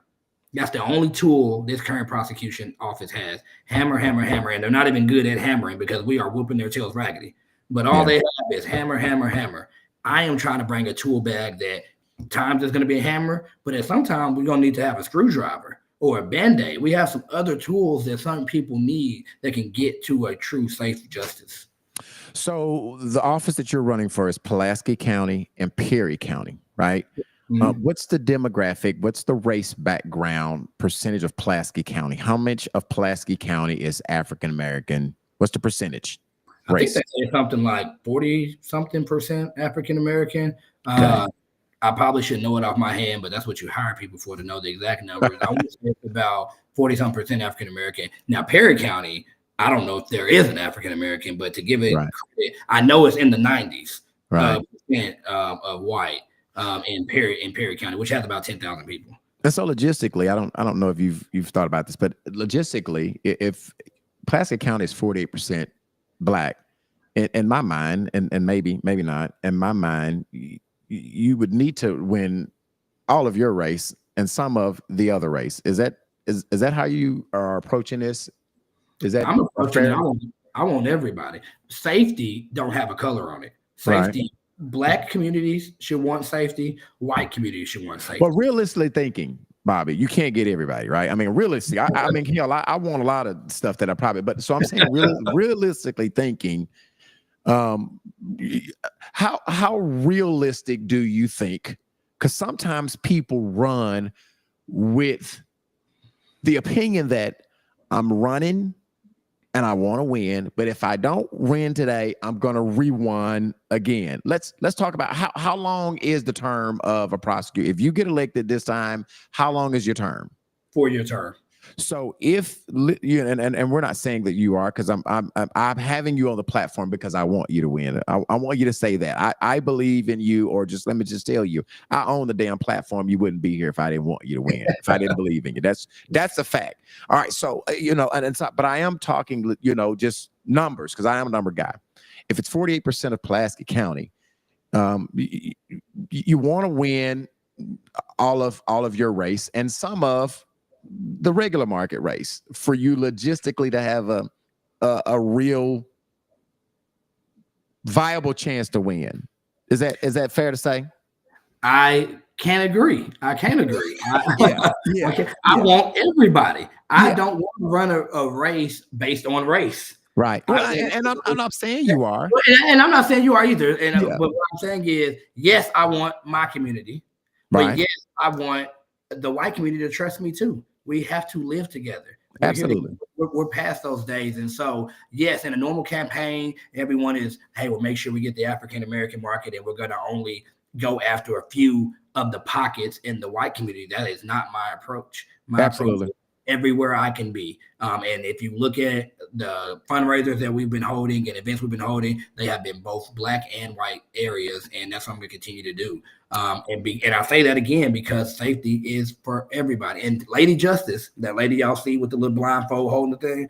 That's the only tool this current prosecution office has. Hammer, hammer, hammer. And they're not even good at hammering because we are whooping their tails raggedy. But all they have is hammer, hammer, hammer. I am trying to bring a tool bag that times there's going to be a hammer, but at some time we're going to need to have a screwdriver or a Band-Aid. We have some other tools that some people need that can get to a true safe justice. So the office that you're running for is Pulaski County and Perry County, right? What's the demographic? What's the race background percentage of Pulaski County? How much of Pulaski County is African American? What's the percentage? Race? I think they say something like 40-something% African American. Okay. I probably should know it off my hand, but that's what you hire people for, to know the exact numbers. I want to say it's about 40-something% African American. Now, Perry County, I don't know if there is an African American, but to give it credit, I know it's in the 90s of white in Perry County, which has about 10,000 people. And so logistically, I don't know if you've thought about this, but logistically, if Pulaski County is 48% Black, in my mind, and maybe not, in my mind, you would need to win all of your race and some of the other race. Is that how you are approaching this? Is that I'm approaching it? I want everybody. Safety don't have a color on it. Safety, Black communities should want safety. White communities should want safety. Well, realistically thinking, Bobby, you can't get everybody, right? I mean, realistically, I mean, hell, I want a lot of stuff that I probably, but so I'm saying realistically thinking, how realistic do you think? Because sometimes people run with the opinion that I'm running and I want to win, but if I don't win today, I'm going to rewind again. Let's talk about how long is the term of a prosecutor? If you get elected this time, how long is your term? 4-year term. So if you and we're not saying that you are, because I'm having you on the platform because I want you to win. I want you to say that I believe in you, or just let me just tell you, I own the damn platform. You wouldn't be here if I didn't want you to win. If I didn't believe in you, that's a fact. All right, so and it's not, but I am talking just numbers, because I am a number guy. If it's 48% of Pulaski County, you want to win all of your race and some of the regular market race for you logistically to have a real viable chance to win. Is that fair to say? I can't agree. I want everybody. I don't want to run a race based on race. Right. And I'm not saying you are. And I'm not saying you are either. But what I'm saying is, yes, I want my community. But yes, I want the white community to trust me too. We have to live together. Absolutely. We're past those days. And so, yes, in a normal campaign, everyone is, hey, we'll make sure we get the African-American market, and we're going to only go after a few of the pockets in the white community. That is not my approach. Absolutely. Approach everywhere I can be. And if you look at the fundraisers that we've been holding and events we've been holding, they have been both Black and white areas. And that's what I'm going to continue to do. And I say that again because safety is for everybody. And Lady Justice, that lady y'all see with the little blindfold holding the thing,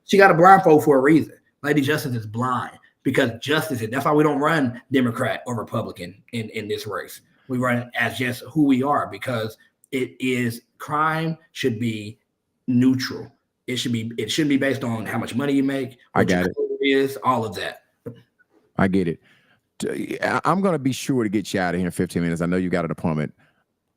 she got a blindfold for a reason. Lady Justice is blind because justice, that's why we don't run Democrat or Republican in this race. We run it as just who we are, because crime should be neutral. It shouldn't be based on how much money you make, what your color is, all of that. I get it. I'm going to be sure to get you out of here in 15 minutes. I know you got an appointment.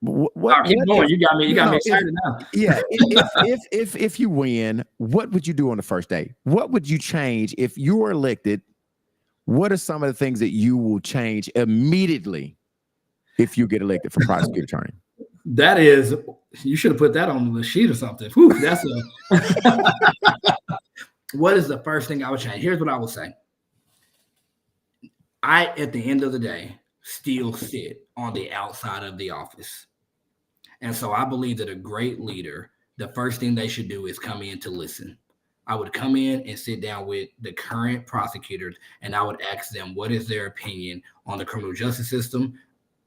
Keep going. You got me excited now. Yeah. If you win, what would you do on the first day? What would you change if you were elected? What are some of the things that you will change immediately if you get elected for prosecutor attorney? That is, you should have put that on the sheet or something. Whew, what is the first thing I would change? Here's what I would say. At the end of the day, still sit on the outside of the office. And so I believe that a great leader, the first thing they should do is come in to listen. I would come in and sit down with the current prosecutors, and I would ask them, what is their opinion on the criminal justice system?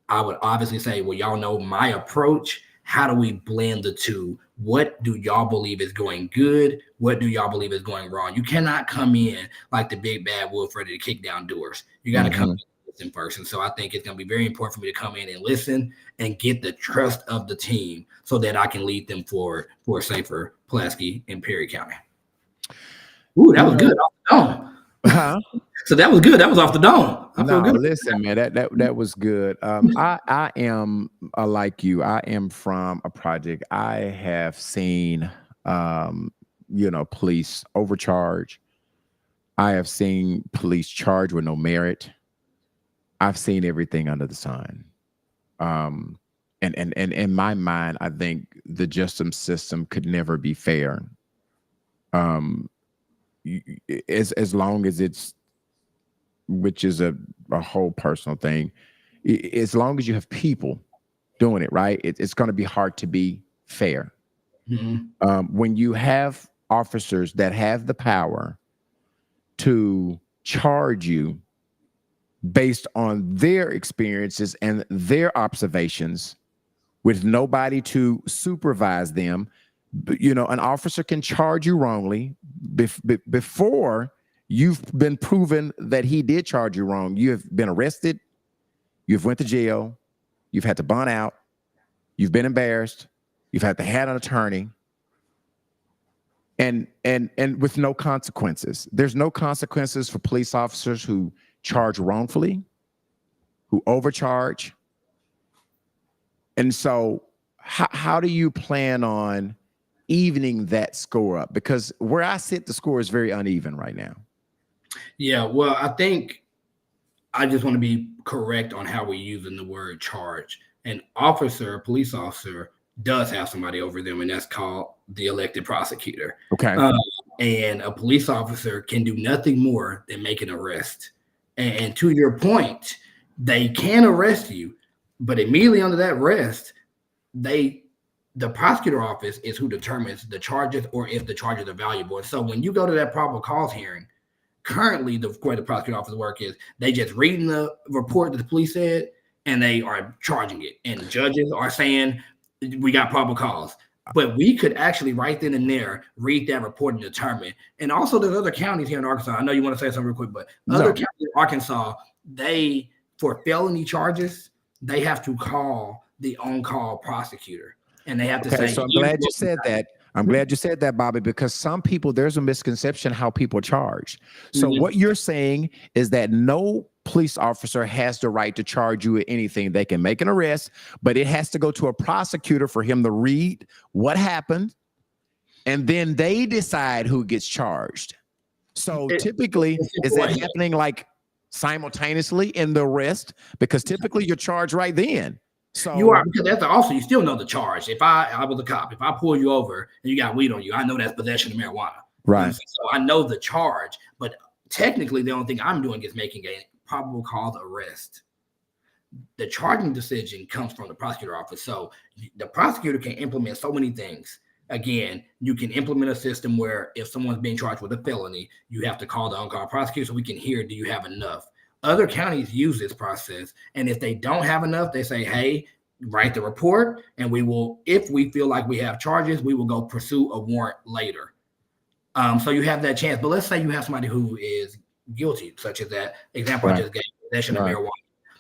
I would obviously say, well, y'all know my approach. How do we blend the two? What do y'all believe is going good? What do y'all believe is going wrong? You cannot come in like the big bad wolf ready to kick down doors. You got to come in and listen first. And so I think it's going to be very important for me to come in and listen and get the trust of the team so that I can lead them forward for a safer Pulaski and Perry County. Ooh, that was good off the dome. Huh? So that was good. That was off the dome. I feel good. Listen, man, that was good. I am like you. I am from a project. I have seen, police overcharge. I have seen police charge with no merit. I've seen everything under the sun. And in my mind, I think the justice system could never be fair. As long as it's, which is a whole personal thing, as long as you have people doing it right, it's going to be hard to be fair. When you have officers that have the power to charge you based on their experiences and their observations with nobody to supervise them, an officer can charge you wrongly before you've been proven that he did charge you wrong. You have been arrested. You've went to jail. You've had to bond out. You've been embarrassed. You've had to have an attorney. And with no consequences. There's no consequences for police officers who charge wrongfully, who overcharge. And so how do you plan on evening that score up? Because where I sit, the score is very uneven right now. Yeah, well, I think I just want to be correct on how we're using the word charge. An officer, a police officer, does have somebody over them, and that's called the elected prosecutor. Okay. And a police officer can do nothing more than make an arrest. And to your point, they can arrest you, but immediately under that arrest, the prosecutor office is who determines the charges or if the charges are valuable. And so when you go to that probable cause hearing, currently the way the prosecutor office work is they just reading the report that the police said and they are charging it. And judges are saying, we got probable cause. But we could actually right then and there read that report and determine. And also there's other counties here in Arkansas. I know you want to say something real quick, but other counties in Arkansas, for felony charges, they have to call the on-call prosecutor. And they have to say. So I'm glad you said that. I'm glad you said that, Bobby, because some people, there's a misconception how people charge. So what you're saying is that no police officer has the right to charge you with anything. They can make an arrest, but it has to go to a prosecutor for him to read what happened, and then they decide who gets charged. So typically, is that happening like simultaneously in the arrest? Because typically you're charged right then. So you are, because that's also, you still know the charge. If I was a cop, if I pull you over and you got weed on you, I know that's possession of marijuana. Right. So I know the charge, but technically the only thing I'm doing is making a probable cause arrest. The charging decision comes from the prosecutor office. So the prosecutor can implement so many things. Again, you can implement a system where if someone's being charged with a felony, you have to call the on-call prosecutor so we can hear, do you have enough? Other counties use this process, and if they don't have enough, they say, hey, write the report, and we will, if we feel like we have charges, we will go pursue a warrant later. So you have that chance. But let's say you have somebody who is guilty, such as that example I just gave, possession of marijuana.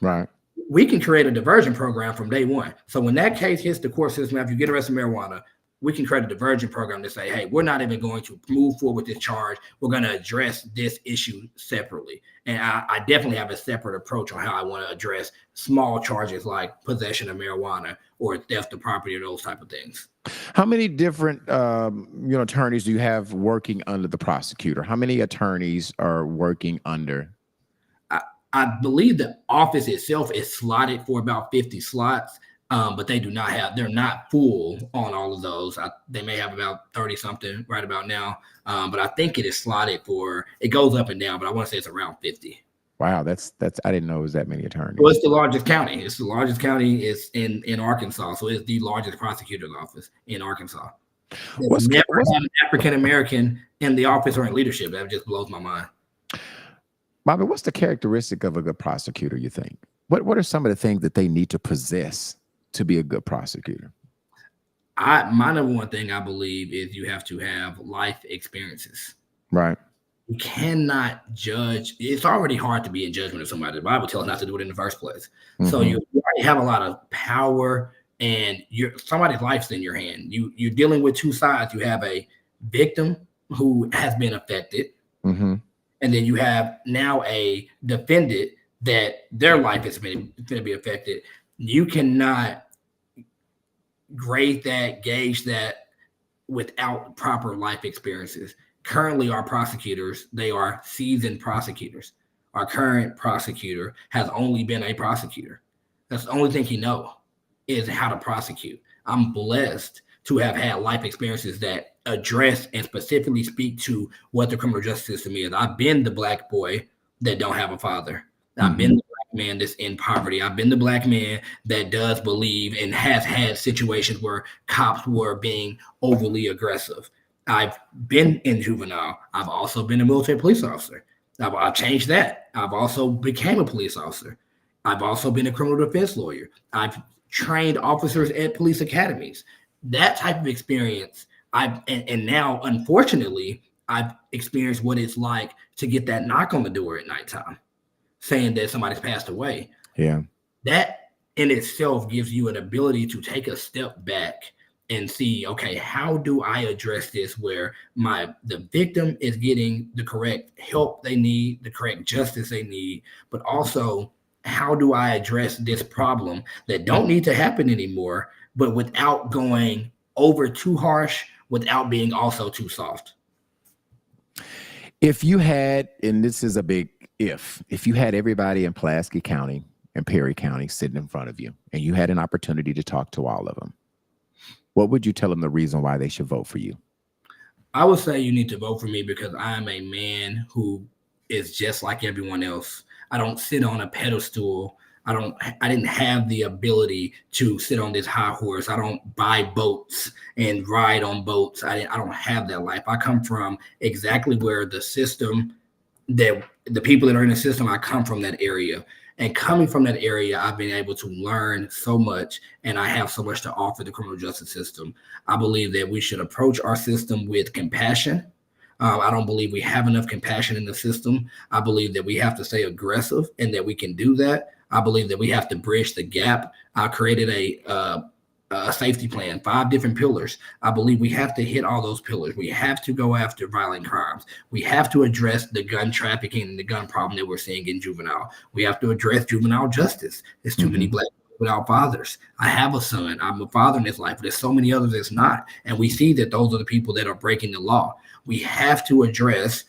Right. we can create a diversion program from day one. So when that case hits the court system, after you get arrested for marijuana, we can create a diversion program to say, hey, we're not even going to move forward with this charge. We're going to address this issue separately. And I definitely have a separate approach on how I want to address small charges like possession of marijuana or theft of property or those type of things. How many different attorneys do you have working under the prosecutor? How many attorneys are working under? I believe the office itself is slotted for about 50 slots. But they're not full on all of those. They may have about 30 something right about now. But I think it is slotted it goes up and down, but I want to say it's around 50. Wow. That's, I didn't know it was that many attorneys. Well, it's the largest county. It's the largest county is in Arkansas. So it's the largest prosecutor's office in Arkansas. What's never had an African-American in the office or in leadership. That just blows my mind. Bobby, what's the characteristic of a good prosecutor, you think? What are some of the things that they need to possess to be a good prosecutor? My number one thing I believe is you have to have life experiences. Right. You cannot judge. It's already hard to be in judgment of somebody. The Bible tells us not to do it in the first place. Mm-hmm. So you already have a lot of power, and somebody's life's in your hand. You're dealing with two sides. You have a victim who has been affected, mm-hmm. and then you have now a defendant that their life is going to be affected. You cannot gauge that without proper life experiences. Currently, our prosecutors, they are seasoned prosecutors. Our current prosecutor has only been a prosecutor. That's the only thing he knows is how to prosecute. I'm blessed to have had life experiences that address and specifically speak to what the criminal justice system is. I've been the Black boy that don't have a father. I've been the Black man that's in poverty. I've been the Black man that does believe and has had situations where cops were being overly aggressive. I've been in juvenile. I've also been a military police officer. I've changed that. I've also became a police officer. I've also been a criminal defense lawyer. I've trained officers at police academies. That type of experience, and now, unfortunately, I've experienced what it's like to get that knock on the door at nighttime saying that somebody's passed away. Yeah. That in itself gives you an ability to take a step back and see, okay, how do I address this where the victim is getting the correct help they need, the correct justice they need, but also how do I address this problem that don't need to happen anymore, but without going over too harsh, without being also too soft. If you had, and this is a big if you had everybody in Pulaski County and Perry County sitting in front of you and you had an opportunity to talk to all of them, what would you tell them the reason why they should vote for you? I would say you need to vote for me because I am a man who is just like everyone else. I don't sit on a pedestal. I didn't have the ability to sit on this high horse. I don't buy boats and ride on boats. I don't have that life. I come from exactly where the system, that the people that are in the system, I come from that area. And coming from that area, I've been able to learn so much, and I have so much to offer the criminal justice system. I believe that we should approach our system with compassion. I don't believe we have enough compassion in the system. I believe that we have to stay aggressive and that we can do that. I believe that we have to bridge the gap. I created a safety plan, 5 different pillars. I believe we have to hit all those pillars. We have to go after violent crimes. We have to address the gun trafficking and the gun problem that we're seeing in juvenile. We have to address juvenile justice. There's too many Black people without fathers. I have a son. I'm a father in his life, but there's so many others that's not. And we see that those are the people that are breaking the law. We have to address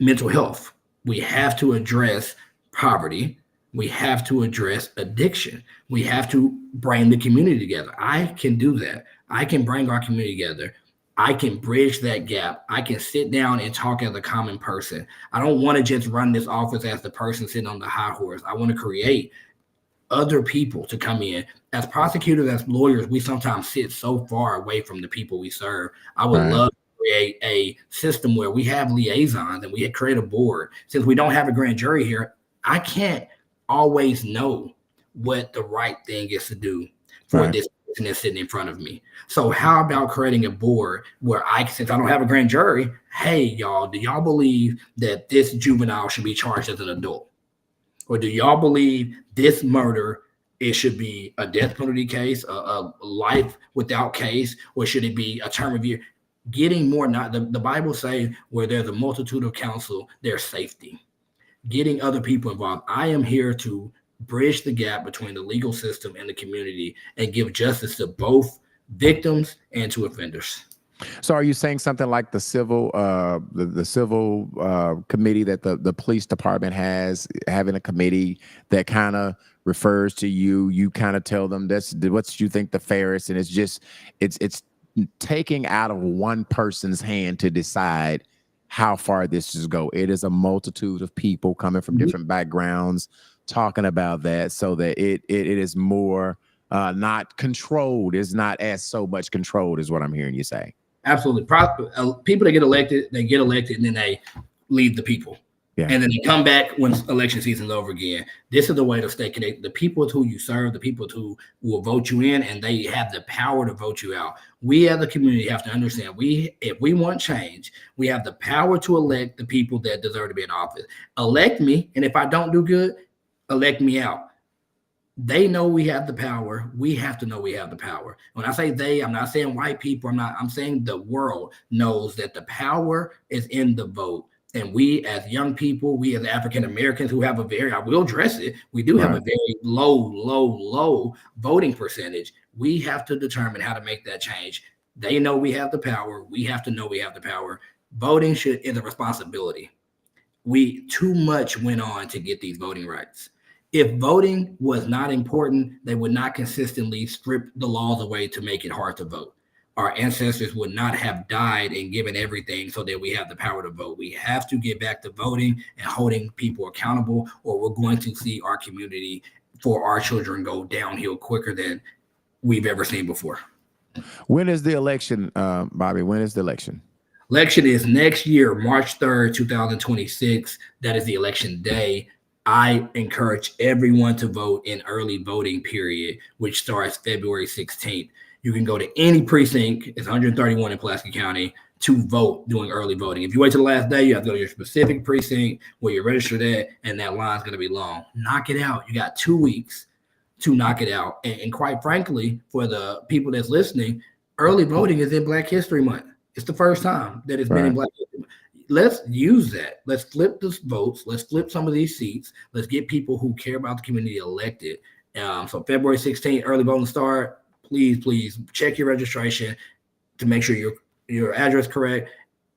mental health. We have to address poverty. We have to address addiction. We have to bring the community together. I can do that. I can bring our community together. I can bridge that gap. I can sit down and talk as a common person. I don't want to just run this office as the person sitting on the high horse. I want to create other people to come in. As prosecutors, as lawyers, we sometimes sit so far away from the people we serve. I would love to create a system where we have liaisons and we create a board. Since we don't have a grand jury here, I can't always know what the right thing is to do for this person that's sitting in front of me. So how about creating a board where since I don't have a grand jury, hey, y'all, do y'all believe that this juvenile should be charged as an adult? Or do y'all believe this murder, it should be a death penalty case, a life without case, or should it be a term of year? Getting more, not the Bible says where there's a multitude of counsel, there's safety. Getting other people involved. I am here to bridge the gap between the legal system and the community and give justice to both victims and to offenders. So are you saying something like the civil committee that the police department has, having a committee that kind of refers to you, you kind of tell them that's what you think the fairest, and it's taking out of one person's hand to decide how far this is go. It is a multitude of people coming from different backgrounds talking about that, so that it is more not controlled, is not as so much controlled, is what I'm hearing you say. Absolutely. People that get elected, and then they leave the people. Yeah. And then they come back when election season's over again. This is the way to stay connected. The people who you serve, the people who will vote you in, and they have the power to vote you out. We as a community have to understand, if we want change, we have the power to elect the people that deserve to be in office. Elect me, and if I don't do good, elect me out. They know we have the power. We have to know we have the power. When I say they, I'm not saying white people. I'm saying the world knows that the power is in the vote. And we as young people, we as African Americans who have I will address it, we do have a very low voting percentage. We have to determine how to make that change. They know we have the power. We have to know we have the power. Voting is a responsibility. We too much went on to get these voting rights. If voting was not important, they would not consistently strip the laws away to make it hard to vote. Our ancestors would not have died and given everything so that we have the power to vote. We have to get back to voting and holding people accountable, or we're going to see our community, for our children, go downhill quicker than we've ever seen before. When is the election, Bobby? When is the election? Election is next year, March 3rd, 2026. That is the election day. I encourage everyone to vote in early voting period, which starts February 16th. You can go to any precinct, it's 131 in Pulaski County, to vote doing early voting. If you wait till the last day, you have to go to your specific precinct where you're registered at, and that line's going to be long. Knock it out. You got 2 weeks to knock it out. And quite frankly, for the people that's listening, early voting is in Black History Month. It's the first time that it's been in Black History Month. Let's use that. Let's flip the votes. Let's flip some of these seats. Let's get people who care about the community elected. So February 16th, early voting start. Please check your registration to make sure your address is correct.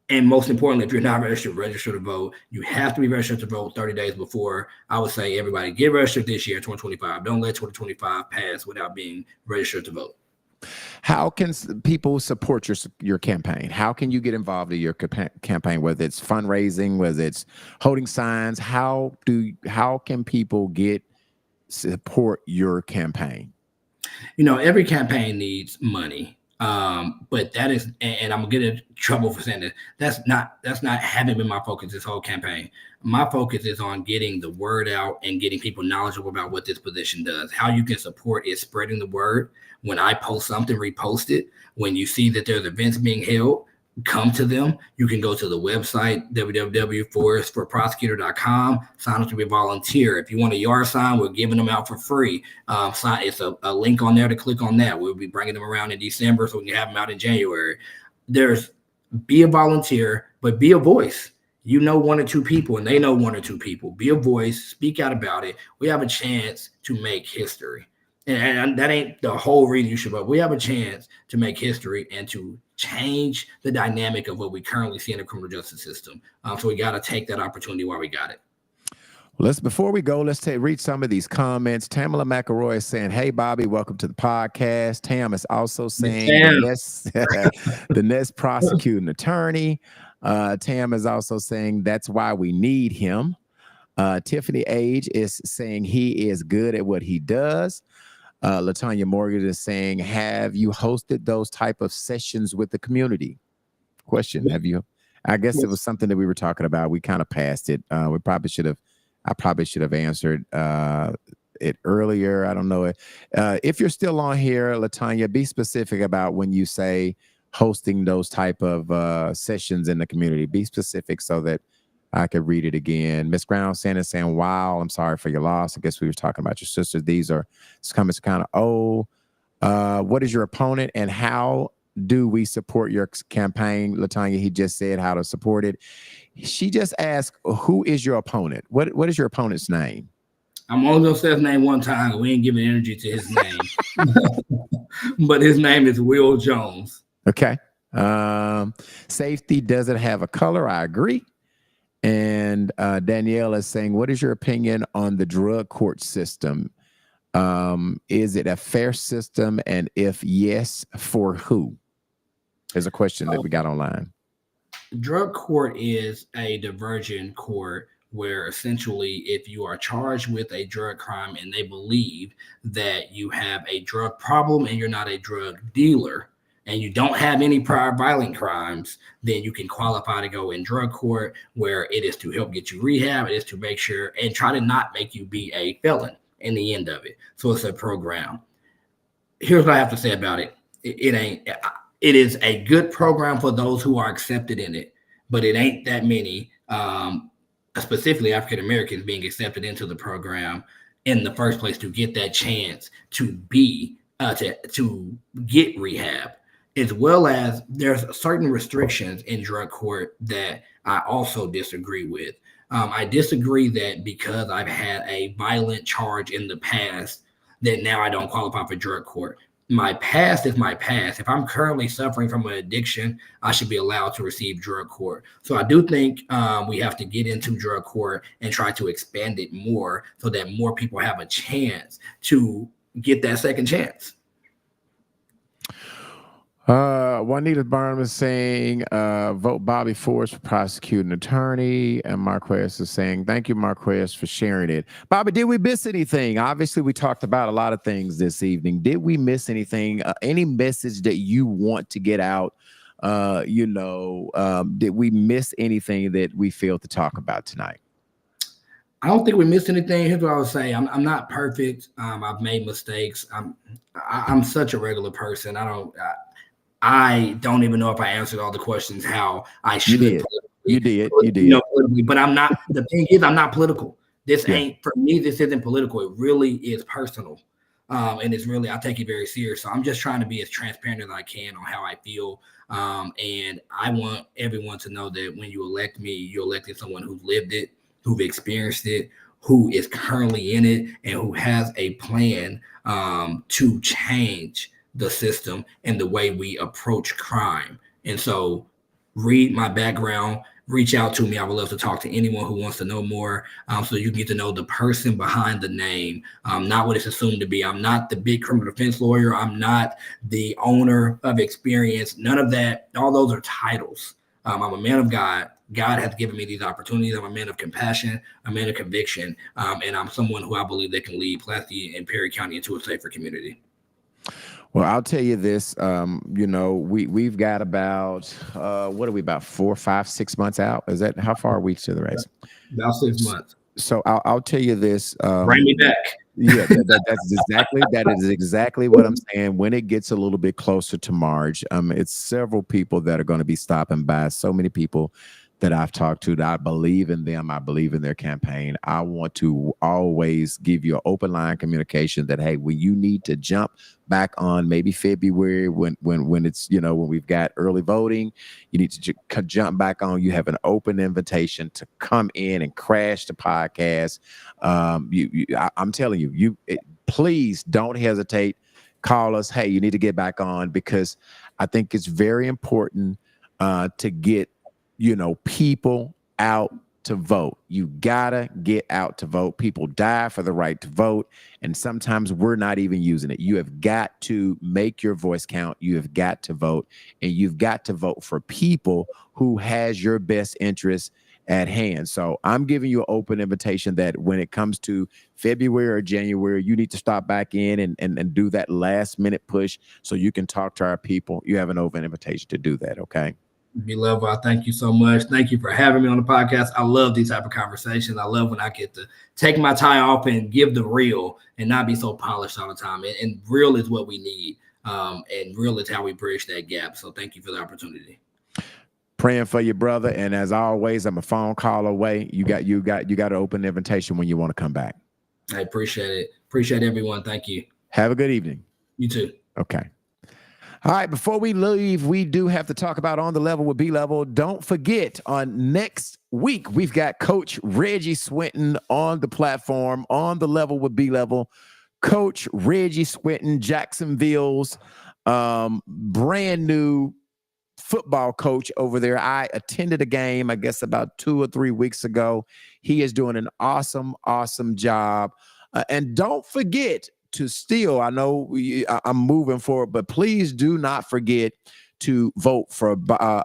And most importantly, if you're not registered, register to vote. You have to be registered to vote 30 days before. I would say everybody get registered this year, 2025. Don't let 2025 pass without being registered to vote. How can people support your campaign? How can you get involved in your campaign, whether it's fundraising, whether it's holding signs? How can people support your campaign? Every campaign needs money. But that is, and I'm gonna get in trouble for saying this, that's not having been my focus this whole campaign. My focus is on getting the word out and getting people knowledgeable about what this position does. How you can support is spreading the word. When I post something, repost it. When you see that there's events being held, come to them. You can go to the website, www.forrestforprosecutor.com, sign up to be a volunteer. If you want a yard sign, we're giving them out for free. It's a link on there to click on that. We'll be bringing them around in December so we can have them out in January. Be a volunteer, but be a voice. You know one or two people and they know one or two people. Be a voice, speak out about it. We have a chance to make history. And that ain't the whole reason you should vote. We have a chance to make history and to change the dynamic of what we currently see in the criminal justice system. So we got to take that opportunity while we got it. Before we go, let's read some of these comments. Tamala McElroy is saying, "Hey, Bobby, welcome to the podcast." Tam is also saying the next prosecuting attorney. Tam is also saying that's why we need him. Tiffany Age is saying he is good at what he does. Latanya Morgan is saying, have you hosted those type of sessions with the community? Question, have you? I guess it was something that we were talking about. We kind of passed it. I probably should have answered it earlier. I don't know. If you're still on here, Latanya, be specific about when you say hosting those type of sessions in the community. Be specific so that I could read it again. Miss Brown saying, wow, I'm sorry for your loss. I guess we were talking about your sister. These are comments kind of, what is your opponent and how do we support your campaign? Latanya, he just said how to support it. She just asked, who is your opponent? What is your opponent's name? I'm only gonna say his name one time. We ain't giving energy to his name, but his name is Will Jones. Okay. Safety doesn't have a color. I agree. And Danielle is saying, what is your opinion on the drug court system? Is it a fair system? And if yes, for who? There's a question that we got online. Drug court is a diversion court where essentially if you are charged with a drug crime and they believe that you have a drug problem and you're not a drug dealer and you don't have any prior violent crimes, then you can qualify to go in drug court, where it is to help get you rehab. It is to make sure and try to not make you be a felon in the end of it. So it's a program. Here's what I have to say about it. It is a good program for those who are accepted in it, but it ain't that many, specifically African Americans, being accepted into the program in the first place to get that chance to be to get rehab, as well as there's certain restrictions in drug court that I also disagree with. I disagree that because I've had a violent charge in the past that now I don't qualify for drug court. My past is my past. If I'm currently suffering from an addiction, I should be allowed to receive drug court. So I do think we have to get into drug court and try to expand it more so that more people have a chance to get that second chance. Juanita Burnham is saying, vote Bobby Forrest for prosecuting attorney. And Marquez is saying, thank you, Marquez, for sharing it. Bobby, did we miss anything? Obviously, we talked about a lot of things this evening. Did we miss anything? Any message that you want to get out? Did we miss anything that we failed to talk about tonight? I don't think we missed anything. Here's what I would say. I'm not perfect. I've made mistakes. I'm such a regular person. I don't even know if I answered all the questions how I should. You did. But I'm not. The thing is, I'm not political. This ain't for me. This isn't political. It really is personal, and it's really, I take it very serious. So I'm just trying to be as transparent as I can on how I feel, and I want everyone to know that when you elect me, you elected someone who's lived it, who've experienced it, who is currently in it, and who has a plan to change the system and the way we approach crime. And so read my background, reach out to me. I would love to talk to anyone who wants to know more, so you can get to know the person behind the name, not what it's assumed to be. I'm not the big criminal defense lawyer. I'm not the owner of experience. None of that. All those are titles. I'm a man of God. God has given me these opportunities. I'm a man of compassion, a man of conviction, and I'm someone who I believe that can lead Pulaski and Perry County into a safer community. Well, I'll tell you this, we've got about, what are we, about 4, 5, 6 months out? Is that, how far are we to the race? About 6 months. So I'll tell you this. Bring me back. Yeah, that is exactly what I'm saying. When it gets a little bit closer to March, it's several people that are going to be stopping by. So many people that I've talked to that I believe in them. I believe in their campaign. I want to always give you an open line communication that, hey, when you need to jump back on maybe February, when it's, when we've got early voting, you need to jump back on. You have an open invitation to come in and crash the podcast. I'm telling you, please don't hesitate. Call us. Hey, you need to get back on, because I think it's very important to get people out to vote. You gotta get out to vote. People die for the right to vote, and sometimes we're not even using it. You have got to make your voice count. You have got to vote, and you've got to vote for people who has your best interests at hand. So I'm giving you an open invitation that when it comes to February or January, you need to stop back in and do that last minute push so you can talk to our people. You have an open invitation to do that, okay? Beloved, I thank you so much. Thank you for having me on the podcast. I love these type of conversations. I love when I get to take my tie off and give the real and not be so polished all the time. And real is what we need. And real is how we bridge that gap. So thank you for the opportunity. Praying for your brother. And as always, I'm a phone call away. You got an open invitation when you want to come back. I appreciate it. Appreciate everyone. Thank you. Have a good evening. You too. Okay. All right, before we leave, we do have to talk about On the Level with B-Level. Don't forget, on next week, we've got Coach Reggie Swinton on the platform, On the Level with B-Level. Coach Reggie Swinton, Jacksonville's brand new football coach over there. I attended a game, I guess, about 2 or 3 weeks ago. He is doing an awesome job. And don't forget to still, I know I'm moving forward, but please do not forget to vote for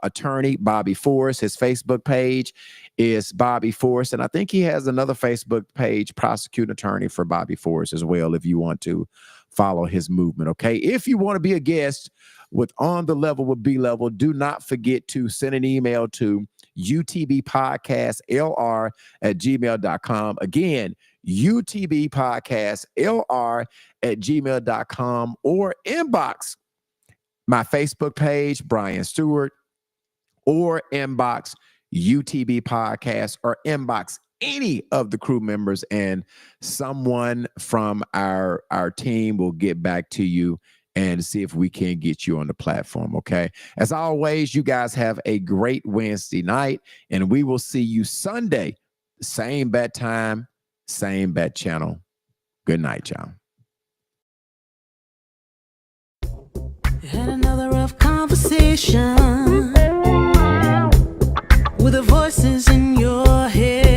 attorney Bobby Forrest. His Facebook page is Bobby Forrest, and I think he has another Facebook page, prosecuting attorney for Bobby Forrest as well, if you want to follow his movement. Okay, if you want to be a guest with On the Level with B-Level, do not forget to send an email to utbpodcastlr@gmail.com. Again, utbpodcastlr@gmail.com, or inbox my Facebook page, Brian Stewart, or inbox UTB Podcast, or inbox any of the crew members, and someone from our team will get back to you and see if we can get you on the platform. Okay. As always, you guys have a great Wednesday night, and we will see you Sunday, same bat time, same bat channel. Good night, y'all. Had another rough conversation with the voices in your head.